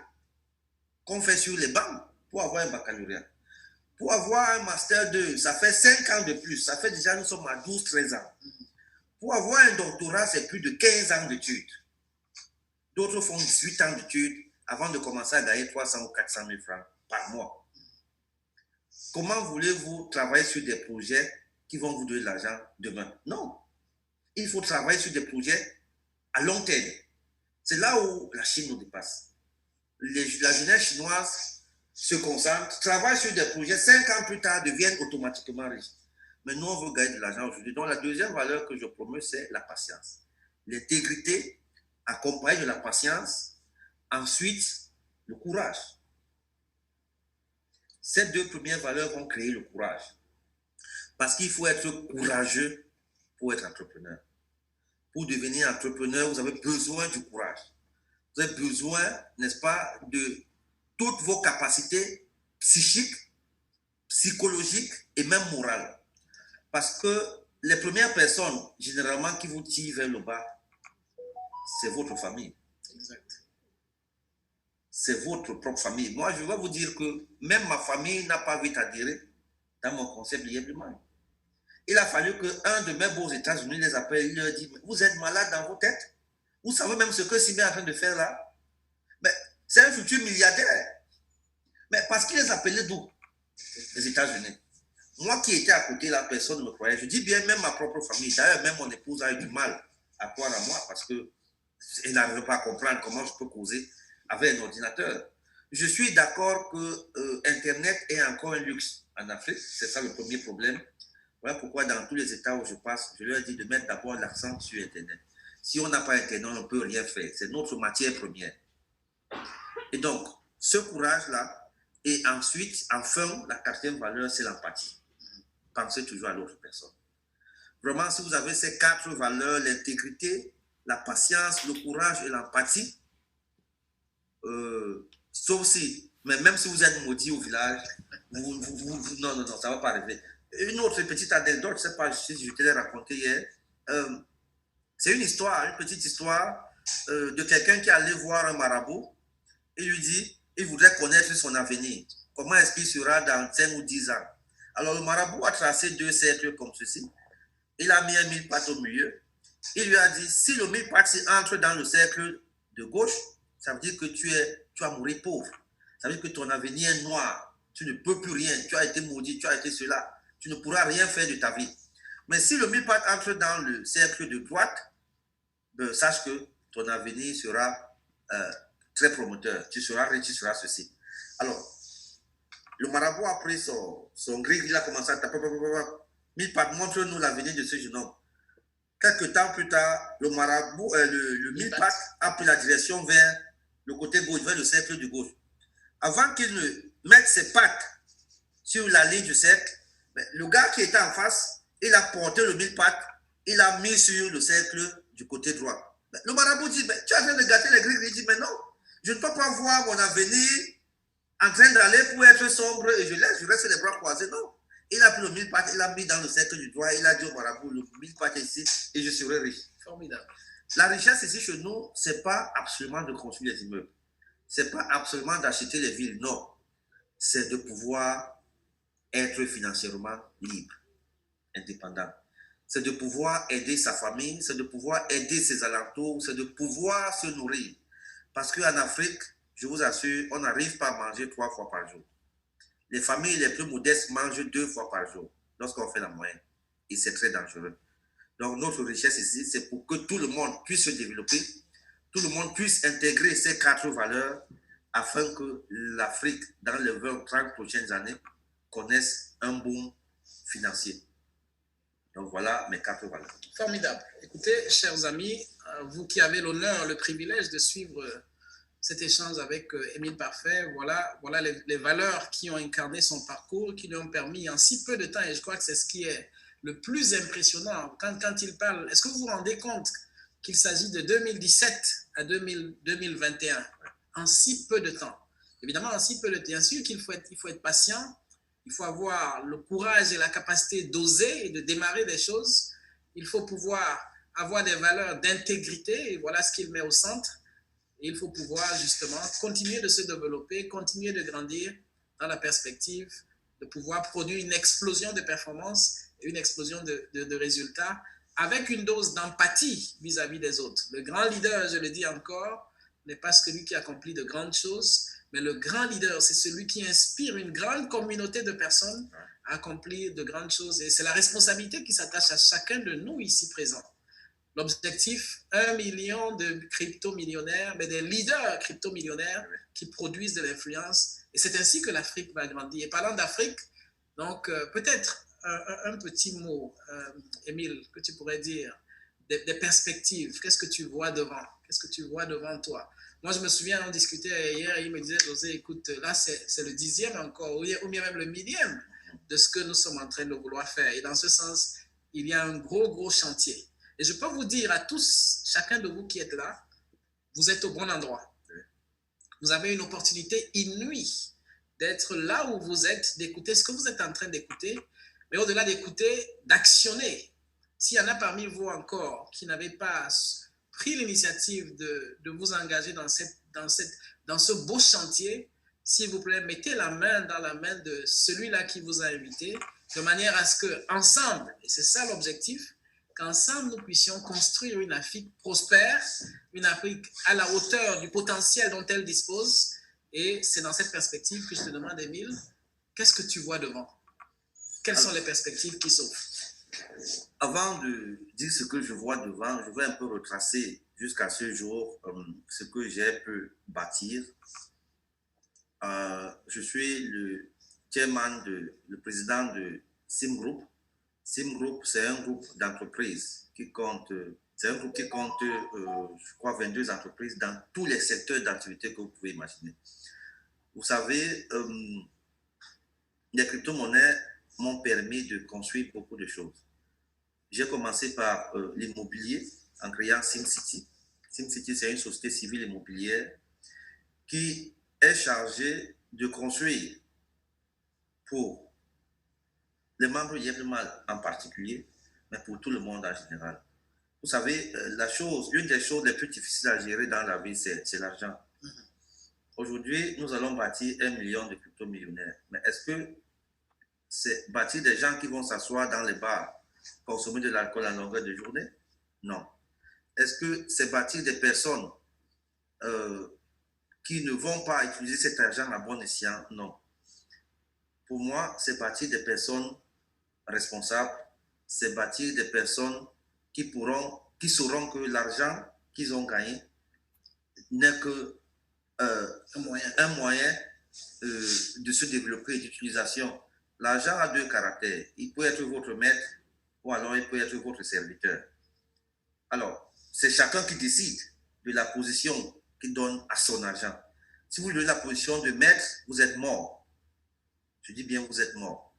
qu'on fait sur les bancs pour avoir un baccalauréat. Pour avoir un master 2, ça fait 5 ans de plus. Ça fait déjà, nous sommes à 12-13 ans. Pour avoir un doctorat, c'est plus de 15 ans d'études. D'autres font 18 ans d'études avant de commencer à gagner 300 ou 400 000 francs par mois. Comment voulez-vous travailler sur des projets qui vont vous donner de l'argent demain? Non. Il faut travailler sur des projets à long terme. C'est là où la Chine nous dépasse. La jeunesse chinoise se concentre, travaille sur des projets, 5 ans plus tard, deviennent automatiquement riches. Mais nous, on veut gagner de l'argent aujourd'hui. Donc, la deuxième valeur que je promeux, c'est la patience. L'intégrité, accompagnée de la patience. Ensuite, le courage. Ces 2 premières valeurs vont créer le courage. Parce qu'il faut être courageux pour être entrepreneur. Pour devenir entrepreneur, vous avez besoin du courage. Vous avez besoin, n'est-ce pas, de toutes vos capacités psychiques, psychologiques et même morales. Parce que les premières personnes, généralement, qui vous tirent vers le bas, c'est votre famille. Exact. C'est votre propre famille. Moi, je vais vous dire que même ma famille n'a pas vite adhéré dans mon concept de Yéblimal. Il a fallu qu'un de mes beaux États-Unis les appelle, il leur dit, vous êtes malade dans vos têtes? Vous savez même ce que Simé est en train de faire là? Mais c'est un futur milliardaire. Mais parce qu'il les appelait d'où? Des États-Unis. Moi qui étais à côté, la personne ne me croyait. Je dis bien, même ma propre famille. D'ailleurs, même mon épouse a eu du mal à croire à moi parce qu'elle n'arrive pas à comprendre comment je peux causer avec un ordinateur. Je suis d'accord que Internet est encore un luxe en Afrique. C'est ça le premier problème. Voilà pourquoi dans tous les États où je passe, je leur dis de mettre d'abord l'accent sur Internet. Si on n'a pas Internet, on ne peut rien faire. C'est notre matière première. Et donc, ce courage-là, et ensuite, enfin, la 4e valeur, c'est l'empathie. Pensez toujours à l'autre personne. Vraiment, si vous avez ces 4 valeurs, l'intégrité, la patience, le courage et l'empathie, sauf si, mais même si vous êtes maudit au village, non, ça ne va pas arriver. Une autre petite anecdote, je ne sais pas si je te l'ai raconté hier, c'est une histoire, une petite histoire de quelqu'un qui allait voir un marabout et lui dit, il voudrait connaître son avenir. Comment est-ce qu'il sera dans 5 ou 10 ans? Alors le marabout a tracé 2 cercles comme ceci. Il a mis un mille-pattes au milieu. Il lui a dit, si le mille-pattes entre dans le cercle de gauche, ça veut dire que tu vas mourir pauvre. Ça veut dire que ton avenir est noir. Tu ne peux plus rien. Tu as été maudit, tu as été cela. Tu ne pourras rien faire de ta vie. Mais si le mille-pattes entre dans le cercle de droite, sache que ton avenir sera très promoteur. Tu seras riche, tu seras ceci. Alors, le marabout a pris son grille, il a commencé à taper. Mille-pattes, montre-nous l'avenir de ce jeune homme. Quelques temps plus tard, le marabout, le mille-pattes a pris la direction vers le côté gauche, vers le cercle de gauche. Avant qu'il ne mette ses pattes sur la ligne du cercle, le gars qui était en face, il a porté le mille-pattes, il a mis sur le cercle du côté droit. Le marabout dit, tu es en train de gâter les Grecs. Il dit, mais non, je ne peux pas voir mon avenir en train d'aller pour être sombre et je reste les bras croisés. Non. Il a pris le mille pattes, il l'a mis dans le cercle du doigt, il a dit au marabout, le mille pattes est ici et je serai riche. Formidable. La richesse ici chez nous, ce n'est pas absolument de construire les immeubles. Ce n'est pas absolument d'acheter les villes. Non. C'est de pouvoir être financièrement libre, indépendant. C'est de pouvoir aider sa famille, c'est de pouvoir aider ses alentours, c'est de pouvoir se nourrir. Parce qu'en Afrique, je vous assure, on n'arrive pas à manger 3 fois par jour. Les familles les plus modestes mangent 2 fois par jour lorsqu'on fait la moyenne. Et c'est très dangereux. Donc notre richesse ici, c'est pour que tout le monde puisse se développer, tout le monde puisse intégrer ces 4 valeurs afin que l'Afrique, dans les 20-30 prochaines années, connaisse un boom financier. Donc voilà mes 4 valeurs. Formidable. Écoutez, chers amis, vous qui avez l'honneur, le privilège de suivre cet échange avec Émile Parfait, voilà les valeurs qui ont incarné son parcours, qui lui ont permis en si peu de temps, et je crois que c'est ce qui est le plus impressionnant quand il parle. Est-ce que vous vous rendez compte qu'il s'agit de 2017 à 2021, en si peu de temps? Évidemment, en si peu de temps. Bien sûr qu'il faut être patient, il faut avoir le courage et la capacité d'oser et de démarrer des choses. Il faut pouvoir avoir des valeurs d'intégrité, et voilà ce qu'il met au centre. Et il faut pouvoir justement continuer de se développer, continuer de grandir dans la perspective de pouvoir produire une explosion de performances et une explosion de résultats avec une dose d'empathie vis-à-vis des autres. Le grand leader, je le dis encore, n'est pas celui qui accomplit de grandes choses, mais le grand leader, c'est celui qui inspire une grande communauté de personnes à accomplir de grandes choses. Et c'est la responsabilité qui s'attache à chacun de nous ici présents. L'objectif, 1 million de crypto-millionnaires, mais des leaders crypto-millionnaires qui produisent de l'influence. Et c'est ainsi que l'Afrique va grandir. Et parlant d'Afrique, donc peut-être un petit mot, Émile, que tu pourrais dire, des perspectives. Qu'est-ce que tu vois devant? Qu'est-ce que tu vois devant toi? Moi, je me souviens, on discutait hier, et il me disait, José, écoute, là, c'est le 10e encore, ou bien même le millième de ce que nous sommes en train de vouloir faire. Et dans ce sens, il y a un gros chantier. Et je peux vous dire à tous, chacun de vous qui êtes là, vous êtes au bon endroit. Vous avez une opportunité inouïe d'être là où vous êtes, d'écouter ce que vous êtes en train d'écouter, mais au-delà d'écouter, d'actionner. S'il y en a parmi vous encore qui n'avaient pas pris l'initiative de vous engager dans ce beau chantier, s'il vous plaît, mettez la main dans la main de celui-là qui vous a invité, de manière à ce qu'ensemble, et c'est ça l'objectif, qu'ensemble nous puissions construire une Afrique prospère, une Afrique à la hauteur du potentiel dont elle dispose. Et c'est dans cette perspective que je te demande, Émile, qu'est-ce que tu vois devant? Quelles sont les perspectives qui s'offrent? Avant de dire ce que je vois devant, je vais un peu retracer jusqu'à ce jour ce que j'ai pu bâtir. Je suis le chairman, le président de Sim Group. Sim Group, c'est un groupe d'entreprises qui compte, je crois, 22 entreprises dans tous les secteurs d'activité que vous pouvez imaginer. Vous savez, les crypto-monnaies m'ont permis de construire beaucoup de choses. J'ai commencé par l'immobilier en créant SimCity. SimCity, c'est une société civile immobilière qui est chargée de construire pour les membres YEPLIMAL en particulier, mais pour tout le monde en général. Vous savez, l'une des choses les plus difficiles à gérer dans la vie, c'est l'argent. Aujourd'hui, nous allons bâtir 1 million de crypto-millionnaires. Mais est-ce que c'est bâtir des gens qui vont s'asseoir dans les bars, consommer de l'alcool à longueur de journée? Non. Est-ce que c'est bâtir des personnes qui ne vont pas utiliser cet argent à bon escient? Non. Pour moi, c'est bâtir des personnes responsables, c'est bâtir des personnes qui sauront que l'argent qu'ils ont gagné n'est que un moyen de se développer et d'utilisation. L'argent a 2 caractères. Il peut être votre maître ou alors il peut être votre serviteur. Alors, c'est chacun qui décide de la position qu'il donne à son argent. Si vous donnez la position de maître, vous êtes mort. Je dis bien vous êtes mort.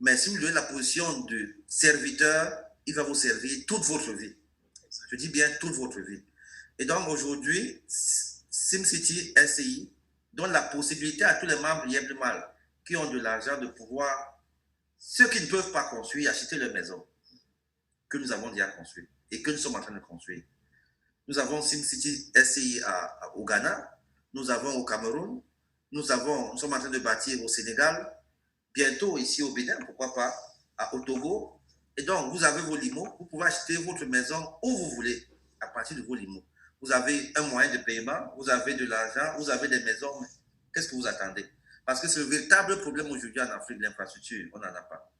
Mais si vous donnez la position de serviteur, il va vous servir toute votre vie. Je dis bien toute votre vie. Et donc aujourd'hui, SimCity SCI donne la possibilité à tous les membres Yeblemal qui ont de l'argent de pouvoir, ceux qui ne peuvent pas construire, acheter leur maison que nous avons déjà construite et que nous sommes en train de construire. Nous avons SimCity SCI au Ghana, nous avons au Cameroun, nous sommes en train de bâtir au Sénégal, bientôt ici au Bénin, pourquoi pas, au Togo. Et donc, vous avez vos limos, vous pouvez acheter votre maison où vous voulez, à partir de vos limos. Vous avez un moyen de paiement, vous avez de l'argent, vous avez des maisons. Qu'est-ce que vous attendez? Parce que c'est le véritable problème aujourd'hui en Afrique, l'infrastructure, on n'en a pas.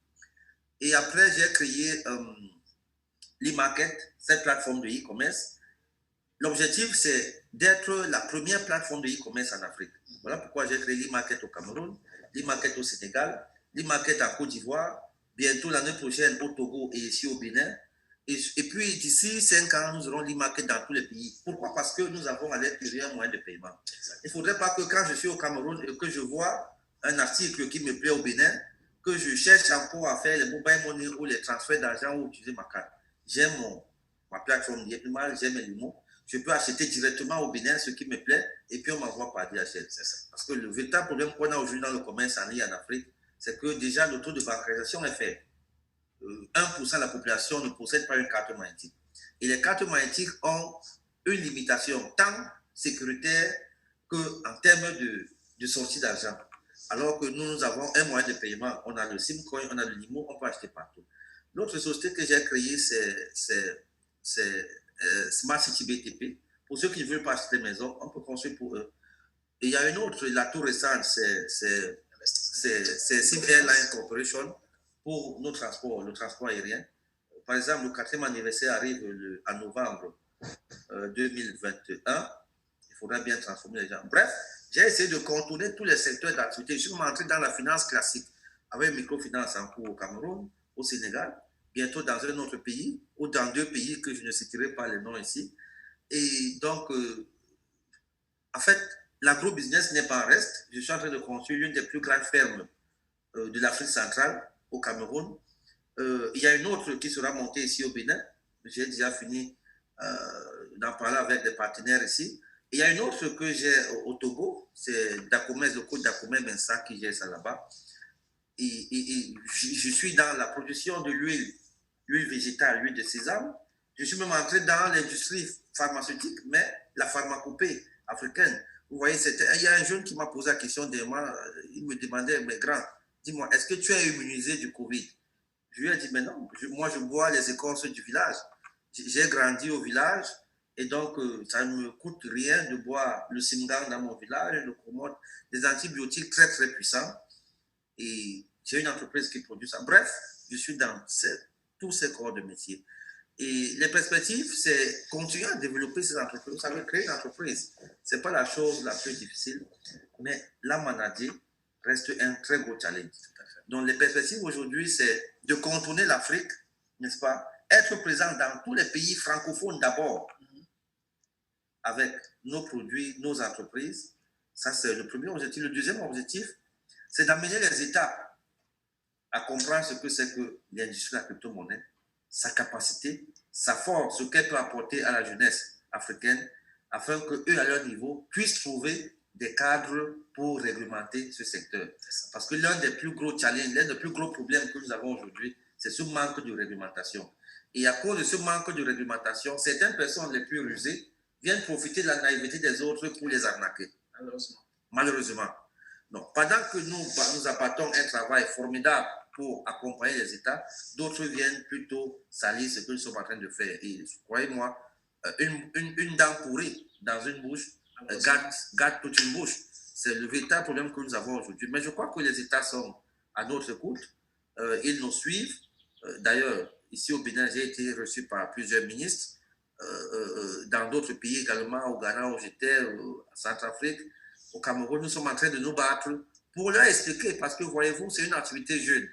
Et après, j'ai créé l'e-market, cette plateforme de e-commerce. L'objectif, c'est d'être la première plateforme de e-commerce en Afrique. Voilà pourquoi j'ai créé l'e-market au Cameroun, l'e-market au Sénégal, l'e-market en Côte d'Ivoire, bientôt l'année prochaine au Togo et ici au Bénin. Et puis d'ici 5 ans, nous aurons l'e-market dans tous les pays. Pourquoi? Parce que nous avons à l'intérieur un moyen de paiement. Il ne faudrait pas que quand je suis au Cameroun et que je vois un article qui me plaît au Bénin, que je cherche encore à faire les mobile money ou les transferts d'argent ou utiliser ma carte. J'aime ma plateforme d'e-paiement, j'aime les mots. Je peux acheter directement au Bénin ce qui me plaît et puis on m'envoie par DHL. Parce que le véritable problème qu'on a aujourd'hui dans le commerce en ligne en Afrique, c'est que déjà le taux de bancarisation est faible. 1% de la population ne possède pas une carte magnétique. Et les cartes magnétiques ont une limitation tant sécuritaire qu'en termes de sortie d'argent. Alors que nous avons un moyen de paiement. On a le SimCoin, on a le Limo, on peut acheter partout. L'autre société que j'ai créée, c'est Smart City BTP. Pour ceux qui ne veulent pas acheter des maisons, on peut construire pour eux. Et il y a une autre, la tout récente, c'est Sim Airline Corporation pour nos transports, le transport aérien. Par exemple, le 4e anniversaire arrive en novembre 2021. Il faudra bien transformer les gens. Bref, j'ai essayé de contourner tous les secteurs d'activité. Je suis entré dans la finance classique avec microfinance en cours au Cameroun, au Sénégal, bientôt dans un autre pays ou dans 2 pays que je ne citerai pas les noms ici. Et donc, en fait, l'agro-business n'est pas en reste. Je suis en train de construire l'une des plus grandes fermes de l'Afrique centrale, au Cameroun. Il y a une autre qui sera montée ici au Bénin. J'ai déjà fini d'en parler avec des partenaires ici. Et il y a une autre que j'ai au Togo, c'est Dacomès, le code Dacomès Mensa qui gère ça là-bas. Et je suis dans la production de l'huile végétale, l'huile de sésame. Je suis même entré dans l'industrie pharmaceutique, mais la pharmacopée africaine. Vous voyez, il y a un jeune qui m'a posé la question de moi, il me demandait, mais grand, dis-moi, est-ce que tu es immunisé du Covid? Je lui ai dit, mais non, moi je bois les écorces du village. J'ai grandi au village et donc ça ne me coûte rien de boire le Simgang dans mon village, le Komodo, des antibiotiques très très puissants. Et j'ai une entreprise qui produit ça. Bref, je suis dans tous ces corps de métier. Et les perspectives, c'est continuer à développer ces entreprises. Vous savez, créer une entreprise, ce n'est pas la chose la plus difficile, mais la manager reste un très gros challenge. Donc, les perspectives aujourd'hui, c'est de contourner l'Afrique, n'est-ce pas? Être présent dans tous les pays francophones d'abord, avec nos produits, nos entreprises. Ça, c'est le premier objectif. Le deuxième objectif, c'est d'amener les États à comprendre ce que c'est que l'industrie de la crypto-monnaie, sa capacité, sa force, ce qu'elle peut apporter à la jeunesse africaine, afin qu'eux, à leur niveau, puissent trouver des cadres pour réglementer ce secteur. Parce que l'un des plus gros challenges, l'un des plus gros problèmes que nous avons aujourd'hui, c'est ce manque de réglementation. Et à cause de ce manque de réglementation, certaines personnes les plus rusées viennent profiter de la naïveté des autres pour les arnaquer. Malheureusement. Donc, pendant que nous apportons un travail formidable pour accompagner les États, d'autres viennent plutôt salir ce que nous sommes en train de faire. Et croyez-moi, une dent pourrie dans une bouche gâte toute une bouche. C'est le véritable problème que nous avons aujourd'hui. Mais je crois que les États sont à notre écoute. Ils nous suivent. D'ailleurs, ici au Bénin, j'ai été reçu par plusieurs ministres. Dans d'autres pays également, au Ghana, où j'étais, en Centrafrique, au Cameroun, nous sommes en train de nous battre pour leur expliquer, parce que voyez-vous, c'est une activité jeune.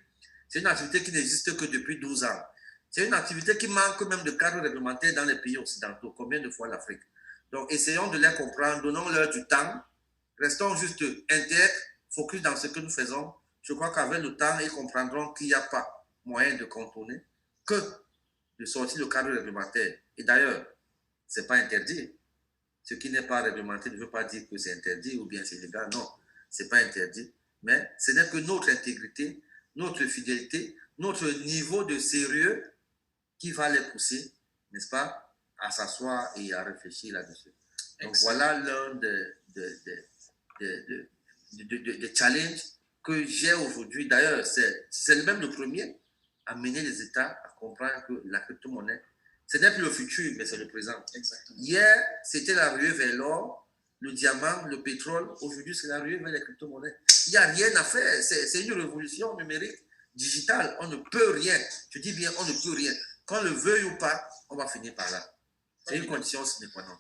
C'est une activité qui n'existe que depuis 12 ans. C'est une activité qui manque même de cadre réglementaire dans les pays occidentaux. Combien de fois l'Afrique? Donc, essayons de les comprendre, donnons-leur du temps, restons juste intègres, focus dans ce que nous faisons. Je crois qu'avec le temps, ils comprendront qu'il n'y a pas moyen de contourner que de sortir le cadre réglementaire Et d'ailleurs, ce n'est pas interdit. Ce qui n'est pas réglementé ne veut pas dire que c'est interdit ou bien c'est illégal. Non, ce n'est pas interdit. Mais ce n'est que notre intégrité, notre fidélité, notre niveau de sérieux qui va les pousser, n'est-ce pas, à s'asseoir et à réfléchir là-dessus. Donc voilà l'un des challenges que j'ai aujourd'hui. D'ailleurs, c'est même le premier à mener les États à comprendre que la crypto-monnaie, ce n'est plus le futur, mais c'est le présent. Exactement. Hier, c'était la ruée vers l'or, le diamant, le pétrole. Aujourd'hui, c'est la ruée vers les crypto-monnaies. Il n'y a rien à faire. C'est une révolution numérique, digitale. On ne peut rien. Je dis bien, on ne peut rien. Qu'on le veuille ou pas, on va finir par là. C'est une condition sine qua non.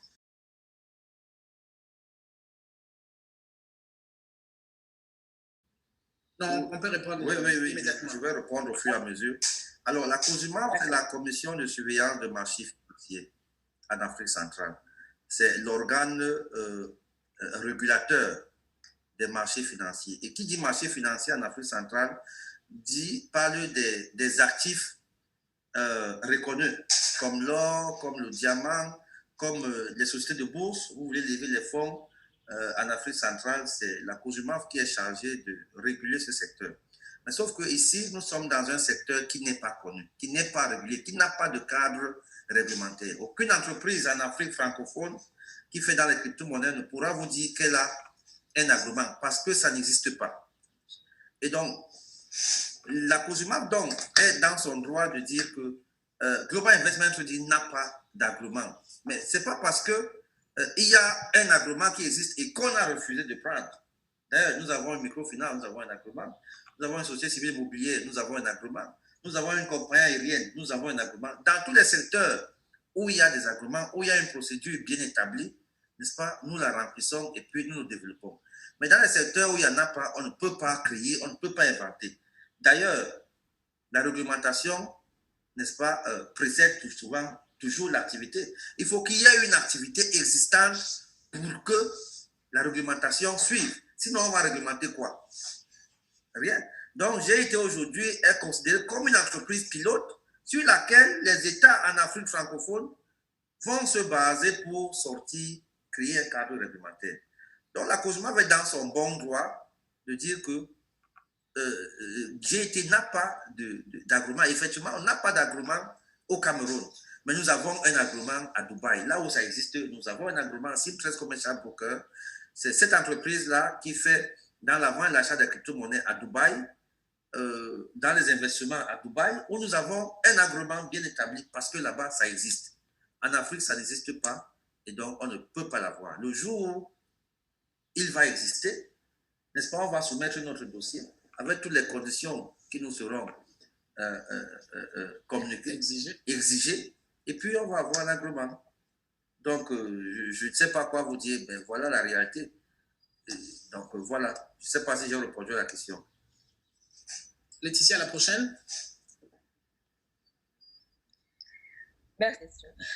Non, on peut répondre oui, immédiatement. Je vais répondre au fur et à mesure. Alors, la COSUMA, c'est la Commission de surveillance de marchés financiers en Afrique centrale. C'est l'organe régulateur des marchés financiers. Et qui dit marché financier en Afrique centrale parle des actifs reconnus, comme l'or, comme le diamant, comme les sociétés de bourse. Vous voulez lever les fonds en Afrique centrale, c'est la COSUMAF qui est chargée de réguler ce secteur. Mais sauf que ici, nous sommes dans un secteur qui n'est pas connu, qui n'est pas régulé, qui n'a pas de cadre réglementaire. Aucune entreprise en Afrique francophone qui fait dans les crypto-monnaies ne pourra vous dire qu'elle a un agrément parce que ça n'existe pas. Et donc, la COSUMAF donc est dans son droit de dire que Global Investment Trading n'a pas d'agrément. Mais ce n'est pas parce que il y a un agrément qui existe et qu'on a refusé de prendre. D'ailleurs, nous avons une microfinance, nous avons un agrément. Nous avons une société civile immobilière, nous avons un agrément. Nous avons une compagnie aérienne, nous avons un agrément. Dans tous les secteurs où il y a des agréments, où il y a une procédure bien établie, n'est-ce pas, nous la remplissons et puis nous nous développons. Mais dans les secteurs où il n'y en a pas, on ne peut pas créer, on ne peut pas inventer. D'ailleurs, la réglementation, n'est-ce pas, précède souvent toujours l'activité. Il faut qu'il y ait une activité existante pour que la réglementation suive. Sinon, on va réglementer quoi? Rien. Donc, GIT aujourd'hui est considéré comme une entreprise pilote sur laquelle les États en Afrique francophone vont se baser pour sortir, créer un cadre réglementaire. Donc, la COSUMAF est dans son bon droit de dire que GIT n'a pas d'agrément. Effectivement, on n'a pas d'agrément au Cameroun. Mais nous avons un agrément à Dubaï. Là où ça existe, nous avons un agrément à Cimpress Commercial Broker. C'est cette entreprise-là qui fait dans la vente et l'achat de crypto-monnaies à Dubaï, dans les investissements à Dubaï, où nous avons un agrément bien établi parce que là-bas, ça existe. En Afrique, ça n'existe pas et donc on ne peut pas l'avoir. Le jour où il va exister, n'est-ce pas, on va soumettre notre dossier avec toutes les conditions qui nous seront communiquées, exigées, et puis on va avoir l'agrément. Donc, je ne sais pas quoi vous dire, mais voilà la réalité. Donc, voilà. Je ne sais pas si j'ai répondu à la question. Laetitia, la prochaine.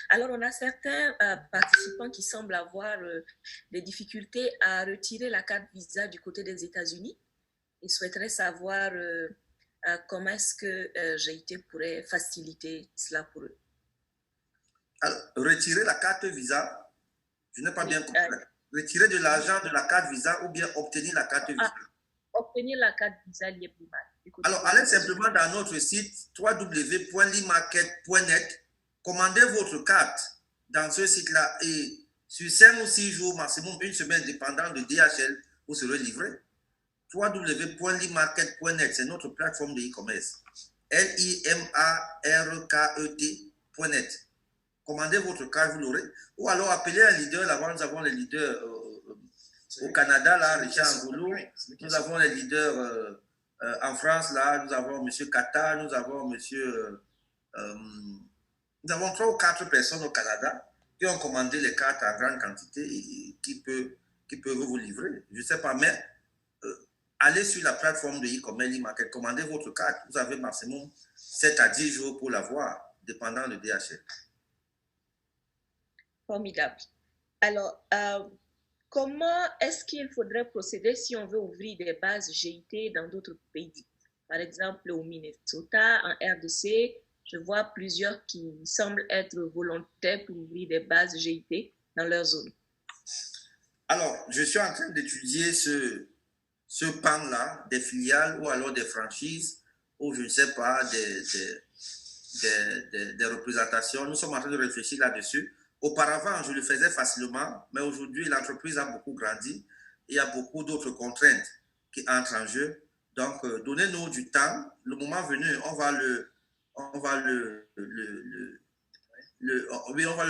Alors, on a certains participants qui semblent avoir des difficultés à retirer la carte Visa du côté des États-Unis. Ils souhaiteraient savoir comment est-ce que GIT pourrait faciliter cela pour eux. Alors, retirer la carte Visa, je n'ai pas bien compris. Retirer de l'argent de la carte Visa ou bien obtenir la carte Visa? Obtenir la carte Visa Libraimal. Alors, allez simplement dans notre site www.limarket.net, commandez votre carte dans ce site-là et sur 5 ou 6 jours, maximum une semaine, dépendant de DHL, vous serez livré. www.limarket.net, c'est notre plateforme de e-commerce. limarket.net. Commandez votre carte, vous l'aurez. Ou alors appelez un leader. Là-bas, nous avons les leaders au Canada, là, Richard Angoulou. Nous avons les leaders en France, là. Nous avons M. Kata, nous avons M. Nous avons 3 ou 4 personnes au Canada qui ont commandé les cartes en grande quantité et qui peuvent vous livrer. Je ne sais pas, mais allez sur la plateforme de e-commerce e-market, commandez votre carte. Vous avez maximum 7 à 10 jours pour l'avoir, dépendant de DHL. Formidable. Alors, comment est-ce qu'il faudrait procéder si on veut ouvrir des bases GIT dans d'autres pays? Par exemple, au Minnesota, en RDC, Je vois plusieurs qui semblent être volontaires pour ouvrir des bases GIT dans leur zone. Alors, je suis en train d'étudier ce pan-là, des filiales ou alors des franchises, ou je ne sais pas, des représentations. Nous sommes en train de réfléchir là-dessus. Auparavant, je le faisais facilement, mais aujourd'hui, l'entreprise a beaucoup grandi. Il y a beaucoup d'autres contraintes qui entrent en jeu. Donc, donnez-nous du temps. Le moment venu, on va le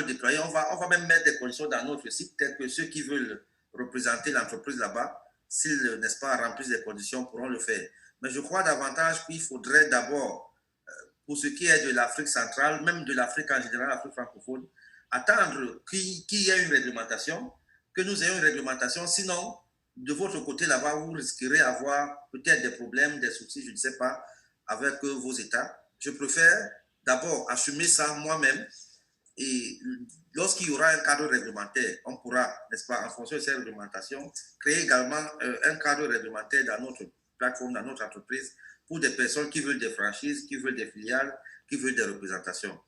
déployer. On va même mettre des conditions dans notre site, telles que ceux qui veulent représenter l'entreprise là-bas, s'ils, n'est-ce pas, remplissent les conditions, pourront le faire. Mais je crois davantage qu'il faudrait d'abord, pour ce qui est de l'Afrique centrale, même de l'Afrique en général, l'Afrique francophone, attendre qu'il y ait une réglementation, que nous ayons une réglementation. Sinon, de votre côté là-bas, vous risquerez d'avoir peut-être des problèmes, des soucis, je ne sais pas, avec vos États. Je préfère d'abord assumer ça moi-même. Et lorsqu'il y aura un cadre réglementaire, on pourra, n'est-ce pas, en fonction de ces réglementations, créer également un cadre réglementaire dans notre plateforme, dans notre entreprise, pour des personnes qui veulent des franchises, qui veulent des filiales, qui veulent des représentations.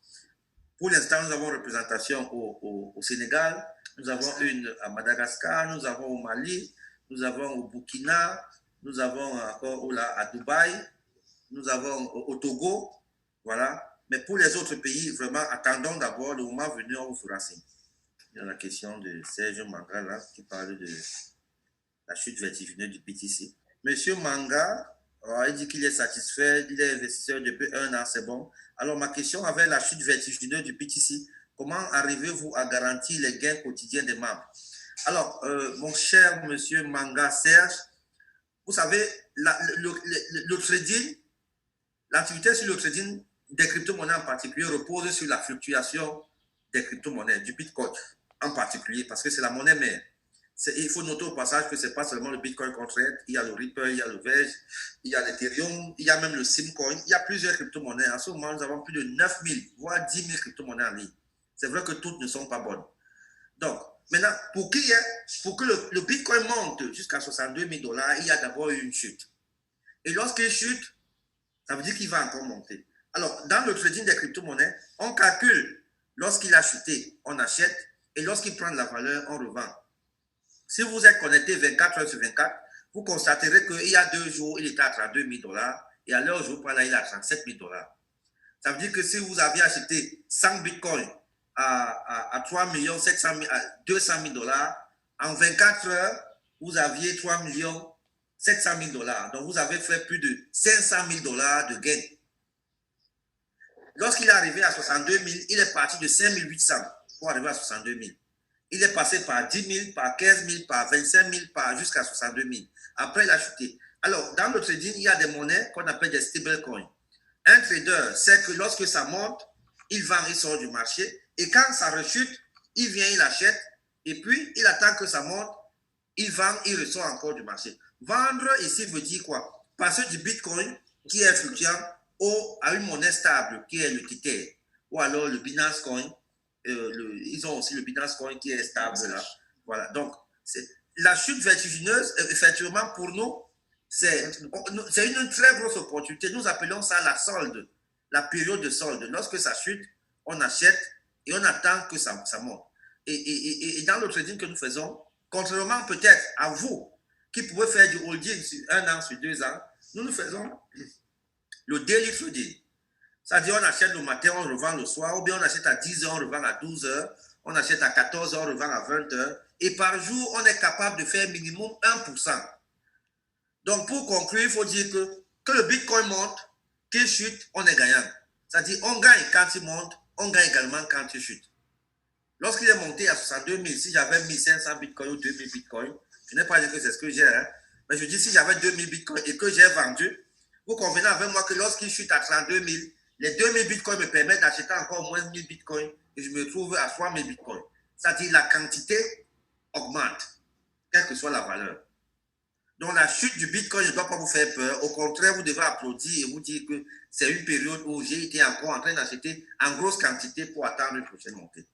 Pour l'instant, nous avons une représentation au Sénégal, nous avons une à Madagascar, nous avons au Mali, nous avons au Burkina, nous avons encore à Dubaï, nous avons au Togo, voilà. Mais pour les autres pays, vraiment, attendons d'abord le moment venu, on vous fera signe. Il y a la question de Serge Manga, là, qui parle de la chute vertigineuse du PTC. Monsieur Manga, il dit qu'il est satisfait, il est investisseur depuis 1 an, c'est bon. Alors, ma question avec la chute vertigineuse du PTC, comment arrivez-vous à garantir les gains quotidiens des membres? Alors, mon cher monsieur Manga Serge, vous savez, le trading, l'activité sur le trading des crypto-monnaies en particulier repose sur la fluctuation des crypto-monnaies, du Bitcoin en particulier, parce que c'est la monnaie mère. Il faut noter au passage que ce n'est pas seulement le Bitcoin qu'on traite, il y a le Ripple, il y a le Verge, il y a l'Ethereum, il y a même le Simcoin, il y a plusieurs crypto-monnaies. En ce moment, nous avons plus de 9000, voire 10 000 crypto-monnaies en ligne. C'est vrai que toutes ne sont pas bonnes. Donc, maintenant, pour que le Bitcoin monte jusqu'à 62 000 $, il y a d'abord une chute. Et lorsqu'il chute, ça veut dire qu'il va encore monter. Alors, dans le trading des crypto-monnaies, on calcule lorsqu'il a chuté, on achète, et lorsqu'il prend de la valeur, on revend. Si vous êtes connecté 24 heures sur 24, vous constaterez qu'il y a 2 jours, il était à 32 000 $, et à l'heure où je vous parle, il est à 37 000 $. Ça veut dire que si vous aviez acheté 100 bitcoins à 3 700 000, à 200 000 $, en 24 heures, vous aviez 3 700 000 $. Donc, vous avez fait plus de 500 000 $ de gains. Lorsqu'il est arrivé à 62 000, il est parti de 5 800 pour arriver à 62 000. Il est passé par 10 000, par 15 000, par 25 000, jusqu'à 62 000. Après, il a chuté. Alors, dans le trading, il y a des monnaies qu'on appelle des stablecoins. Un trader sait que lorsque ça monte, il vend, il sort du marché. Et quand ça rechute, il vient, il achète. Et puis, il attend que ça monte. Il vend, il ressort encore du marché. Vendre ici veut dire quoi? Passer du Bitcoin, qui est fluctuant, à une monnaie stable, qui est le Tether, ou alors le Binance Coin. Ils ont aussi le Binance Coin qui est stable là. Voilà. Donc, la chute vertigineuse, effectivement, pour nous, c'est une très grosse opportunité. Nous appelons ça la solde, la période de solde. Lorsque ça chute, on achète et on attend que ça monte. Et dans le trading que nous faisons, contrairement peut-être à vous, qui pouvez faire du holding sur 1 an, sur 2 ans, nous faisons le daily trading. C'est-à-dire, on achète le matin, on revend le soir, ou bien on achète à 10 h, on revend à 12 h, on achète à 14 h, on revend à 20 h, et par jour, on est capable de faire minimum 1%. Donc, pour conclure, il faut dire que le Bitcoin monte, qu'il chute, on est gagnant. C'est-à-dire, on gagne quand il monte, on gagne également quand il chute. Lorsqu'il est monté à 62 000, si j'avais 1500 bitcoins ou 2000 bitcoins, je n'ai pas dit que c'est ce que j'ai, hein, mais je dis si j'avais 2000 bitcoins et que j'ai vendu, vous convenez avec moi que lorsqu'il chute à 32 000, les 2000 bitcoins me permettent d'acheter encore moins 1000 bitcoins et je me trouve à 3000 bitcoins. C'est-à-dire la quantité augmente, quelle que soit la valeur. Donc la chute du bitcoin ne doit pas vous faire peur. Au contraire, vous devez applaudir et vous dire que c'est une période où j'ai été encore en train d'acheter en grosse quantité pour attendre une prochaine montée.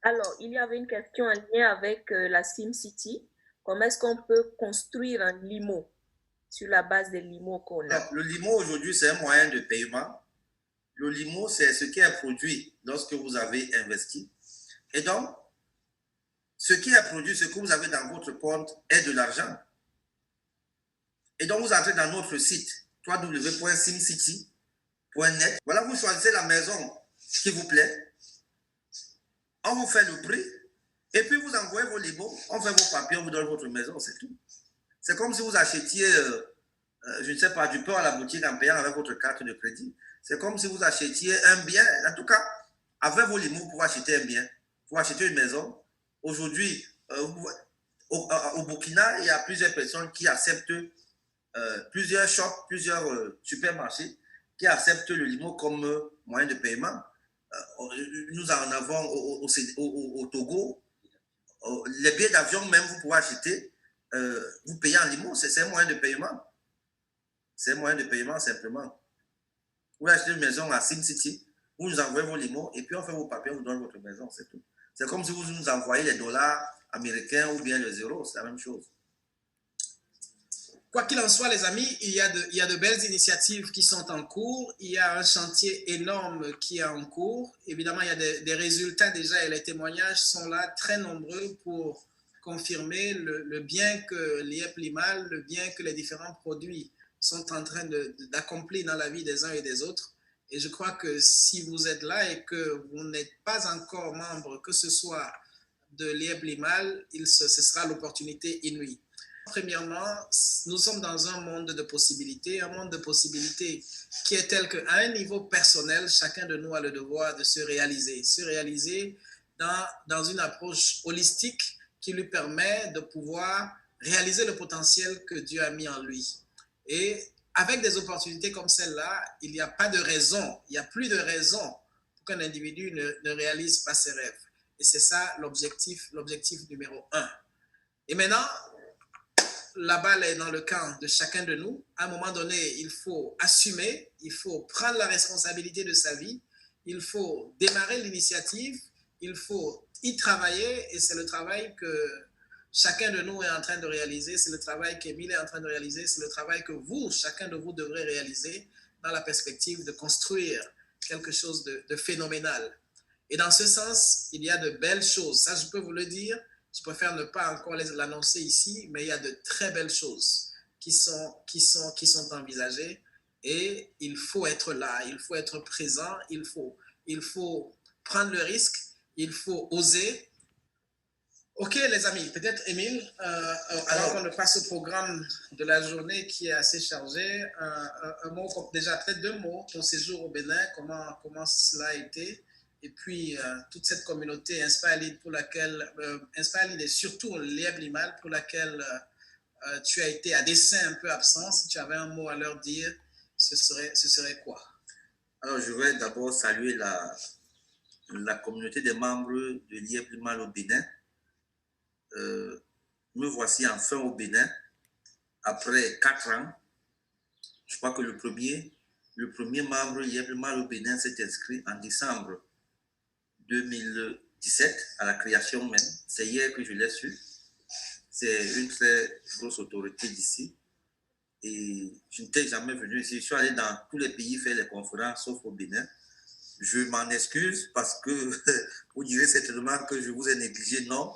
Alors, il y avait une question en lien avec la SimCity. Comment est-ce qu'on peut construire un limo sur la base des limos qu'on a. Le limo aujourd'hui, c'est un moyen de paiement. Le limo, c'est ce qui est produit lorsque vous avez investi. Et donc, ce qui est produit, ce que vous avez dans votre compte est de l'argent. Et donc, vous entrez dans notre site www.simcity.net. Voilà, vous choisissez la maison qui vous plaît. On vous fait le prix. Et puis, vous envoyez vos limos, on fait vos papiers, on vous donne votre maison, c'est tout. C'est comme si vous achetiez, je ne sais pas, du pain à la boutique en payant avec votre carte de crédit. C'est comme si vous achetiez un bien. En tout cas, avec vos limos, pour acheter un bien, pour acheter une maison. Aujourd'hui, au Burkina, il y a plusieurs personnes qui acceptent, plusieurs shops, plusieurs supermarchés qui acceptent le limo comme moyen de paiement. Nous en avons au Togo. Les billets d'avion, même, vous pouvez acheter, vous payez en limo, c'est un moyen de paiement. C'est un moyen de paiement, simplement. Vous achetez une maison à SimCity, vous nous envoyez vos limos, et puis on fait vos papiers, on vous donne votre maison, c'est tout. C'est comme si vous nous envoyez les dollars américains ou bien les euros, c'est la même chose. Quoi qu'il en soit, les amis, il y a de belles initiatives qui sont en cours. Il y a un chantier énorme qui est en cours. Évidemment, il y a des résultats déjà et les témoignages sont là très nombreux pour confirmer le bien que l'IEP Limal, le bien que les différents produits sont en train d'accomplir dans la vie des uns et des autres. Et je crois que si vous êtes là et que vous n'êtes pas encore membre, que ce soit de l'IEP Limal, ce sera l'opportunité inouïe. Premièrement, nous sommes dans un monde de possibilités qui est tel qu'à un niveau personnel, chacun de nous a le devoir de se réaliser dans une approche holistique qui lui permet de pouvoir réaliser le potentiel que Dieu a mis en lui. Et avec des opportunités comme celle-là, il n'y a pas de raison, il n'y a plus de raison pour qu'un individu ne réalise pas ses rêves. Et c'est ça l'objectif numéro 1. Et maintenant, la balle est dans le camp de chacun de nous. À un moment donné, il faut assumer, il faut prendre la responsabilité de sa vie, il faut démarrer l'initiative, il faut y travailler et c'est le travail que chacun de nous est en train de réaliser, c'est le travail qu'Émile est en train de réaliser, c'est le travail que vous, chacun de vous devrez réaliser dans la perspective de construire quelque chose de phénoménal. Et dans ce sens, il y a de belles choses, ça je peux vous le dire. Je préfère ne pas encore l'annoncer ici, mais il y a de très belles choses qui sont envisagées et il faut être là, il faut être présent, il faut prendre le risque, il faut oser. Ok les amis, peut-être Émile, avant qu'on ne passe au programme de la journée qui est assez chargé, un mot, déjà peut-être 2 mots, ton séjour au Bénin, comment cela a été? Et puis, toute cette communauté Inspire pour laquelle, Inspire et surtout l'IEP Limal pour laquelle tu as été à dessein un peu absent, si tu avais un mot à leur dire, ce serait quoi? Alors, je vais d'abord saluer la communauté des membres de l'IEP Limal au Bénin. Me voici enfin au Bénin, après 4 ans. Je crois que le premier membre de l'IEP Limal au Bénin s'est inscrit en décembre 2017 à la création même. C'est hier que je l'ai su. C'est une très grosse autorité d'ici. Et je n'étais jamais venu ici. Je suis allé dans tous les pays faire les conférences, sauf au Bénin. Je m'en excuse parce que vous direz certainement que je vous ai négligé. Non,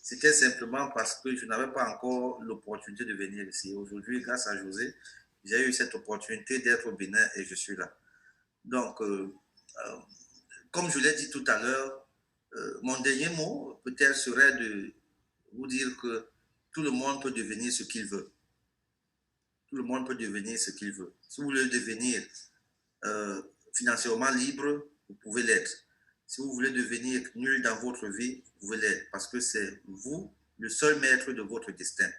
c'était simplement parce que je n'avais pas encore l'opportunité de venir ici. Aujourd'hui, grâce à José, j'ai eu cette opportunité d'être au Bénin et je suis là. Donc, comme je l'ai dit tout à l'heure, mon dernier mot peut-être serait de vous dire que tout le monde peut devenir ce qu'il veut. Tout le monde peut devenir ce qu'il veut. Si vous voulez devenir financièrement libre, vous pouvez l'être. Si vous voulez devenir nul dans votre vie, vous pouvez l'être parce que c'est vous le seul maître de votre destin.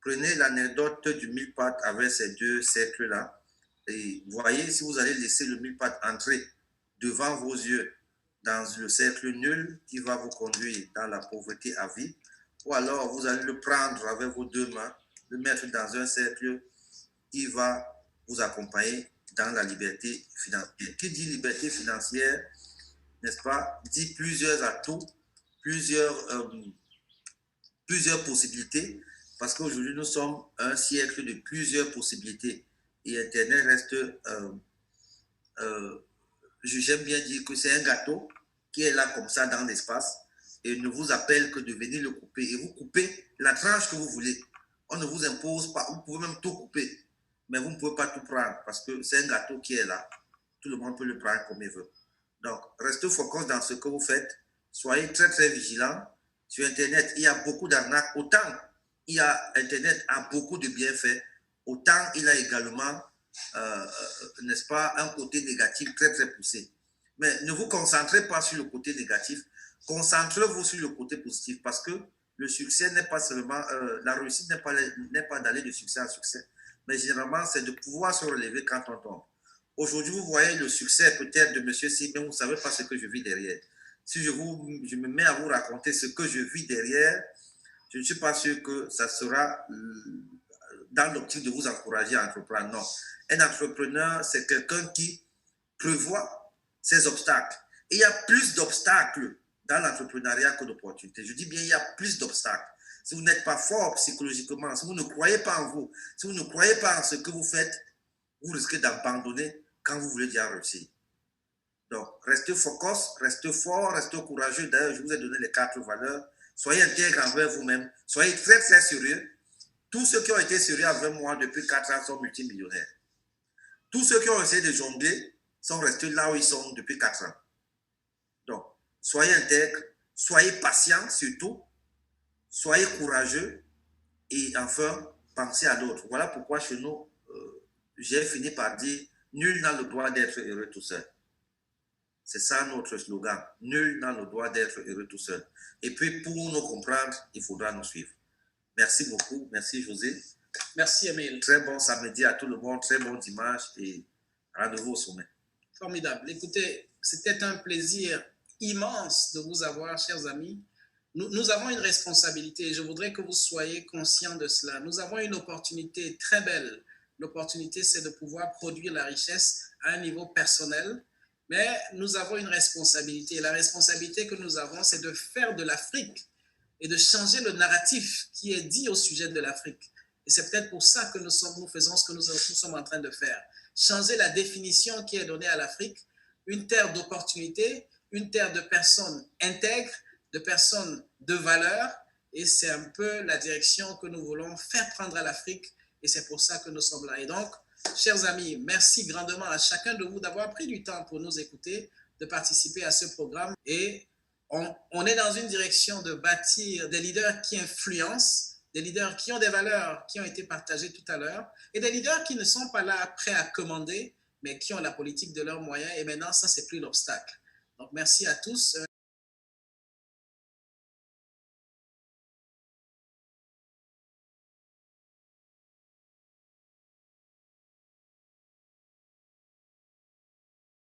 Prenez l'anecdote du mille-pattes avec ces 2 cercles-là et voyez si vous allez laisser le mille-pattes entrer devant vos yeux dans le cercle nul qui va vous conduire dans la pauvreté à vie, ou alors vous allez le prendre avec vos 2 mains, le mettre dans un cercle qui va vous accompagner dans la liberté financière. Qui dit liberté financière, n'est-ce pas, dit plusieurs atouts, plusieurs possibilités parce qu'aujourd'hui, nous sommes à un siècle de plusieurs possibilités. Et Internet reste, j'aime bien dire que c'est un gâteau qui est là comme ça dans l'espace et ne vous appelle que de venir le couper. Et vous coupez la tranche que vous voulez. On ne vous impose pas, vous pouvez même tout couper, mais vous ne pouvez pas tout prendre parce que c'est un gâteau qui est là. Tout le monde peut le prendre comme il veut. Donc, restez focus dans ce que vous faites. Soyez très, très vigilants. Sur Internet, il y a beaucoup d'arnaques. Autant Internet a beaucoup de bienfaits, autant il a également, n'est-ce pas, un côté négatif très, très poussé. Mais ne vous concentrez pas sur le côté négatif. Concentrez-vous sur le côté positif parce que le succès n'est pas seulement, la réussite n'est pas d'aller de succès en succès, mais généralement, c'est de pouvoir se relever quand on tombe. Aujourd'hui, vous voyez le succès peut-être de M. C, mais vous ne savez pas ce que je vis derrière. Si je me mets à vous raconter ce que je vis derrière, je ne suis pas sûr que ça sera dans l'optique de vous encourager à entreprendre. Non. Un entrepreneur, c'est quelqu'un qui prévoit ses obstacles. Et il y a plus d'obstacles dans l'entrepreneuriat que d'opportunités. Je dis bien, il y a plus d'obstacles. Si vous n'êtes pas fort psychologiquement, si vous ne croyez pas en vous, si vous ne croyez pas en ce que vous faites, vous risquez d'abandonner quand vous voulez déjà réussir. Donc, restez focus, restez fort, restez courageux. D'ailleurs, je vous ai donné les 4 valeurs. Soyez intègre envers vous-même. Soyez très, très sérieux. Tous ceux qui ont été sérieux avec moi depuis 4 ans sont multimillionnaires. Tous ceux qui ont essayé de jongler sont restés là où ils sont depuis 4 ans. Donc, soyez intègre, soyez patient surtout, soyez courageux et enfin, pensez à d'autres. Voilà pourquoi chez nous, j'ai fini par dire « Nul n'a le droit d'être heureux tout seul ». C'est ça notre slogan. Nul n'a le droit d'être heureux tout seul. Et puis, pour nous comprendre, il faudra nous suivre. Merci beaucoup. Merci, José. Merci, Emile. Très bon samedi à tout le monde. Très bon dimanche et rendez-vous au sommet. Formidable. Écoutez, c'était un plaisir immense de vous avoir, chers amis. Nous avons une responsabilité et je voudrais que vous soyez conscients de cela. Nous avons une opportunité très belle. L'opportunité, c'est de pouvoir produire la richesse à un niveau personnel. Mais nous avons une responsabilité. Et la responsabilité que nous avons, c'est de faire de l'Afrique et de changer le narratif qui est dit au sujet de l'Afrique. Et c'est peut-être pour ça que nous faisons ce que nous sommes en train de faire. Changer la définition qui est donnée à l'Afrique, une terre d'opportunités, une terre de personnes intègres, de personnes de valeur. Et c'est un peu la direction que nous voulons faire prendre à l'Afrique. Et c'est pour ça que nous sommes là. Et donc, chers amis, merci grandement à chacun de vous d'avoir pris du temps pour nous écouter, de participer à ce programme. Et on est dans une direction de bâtir des leaders qui influencent, des leaders qui ont des valeurs qui ont été partagées tout à l'heure, et des leaders qui ne sont pas là prêts à commander, mais qui ont la politique de leurs moyens. Et maintenant, ça, c'est plus l'obstacle. Donc, merci à tous.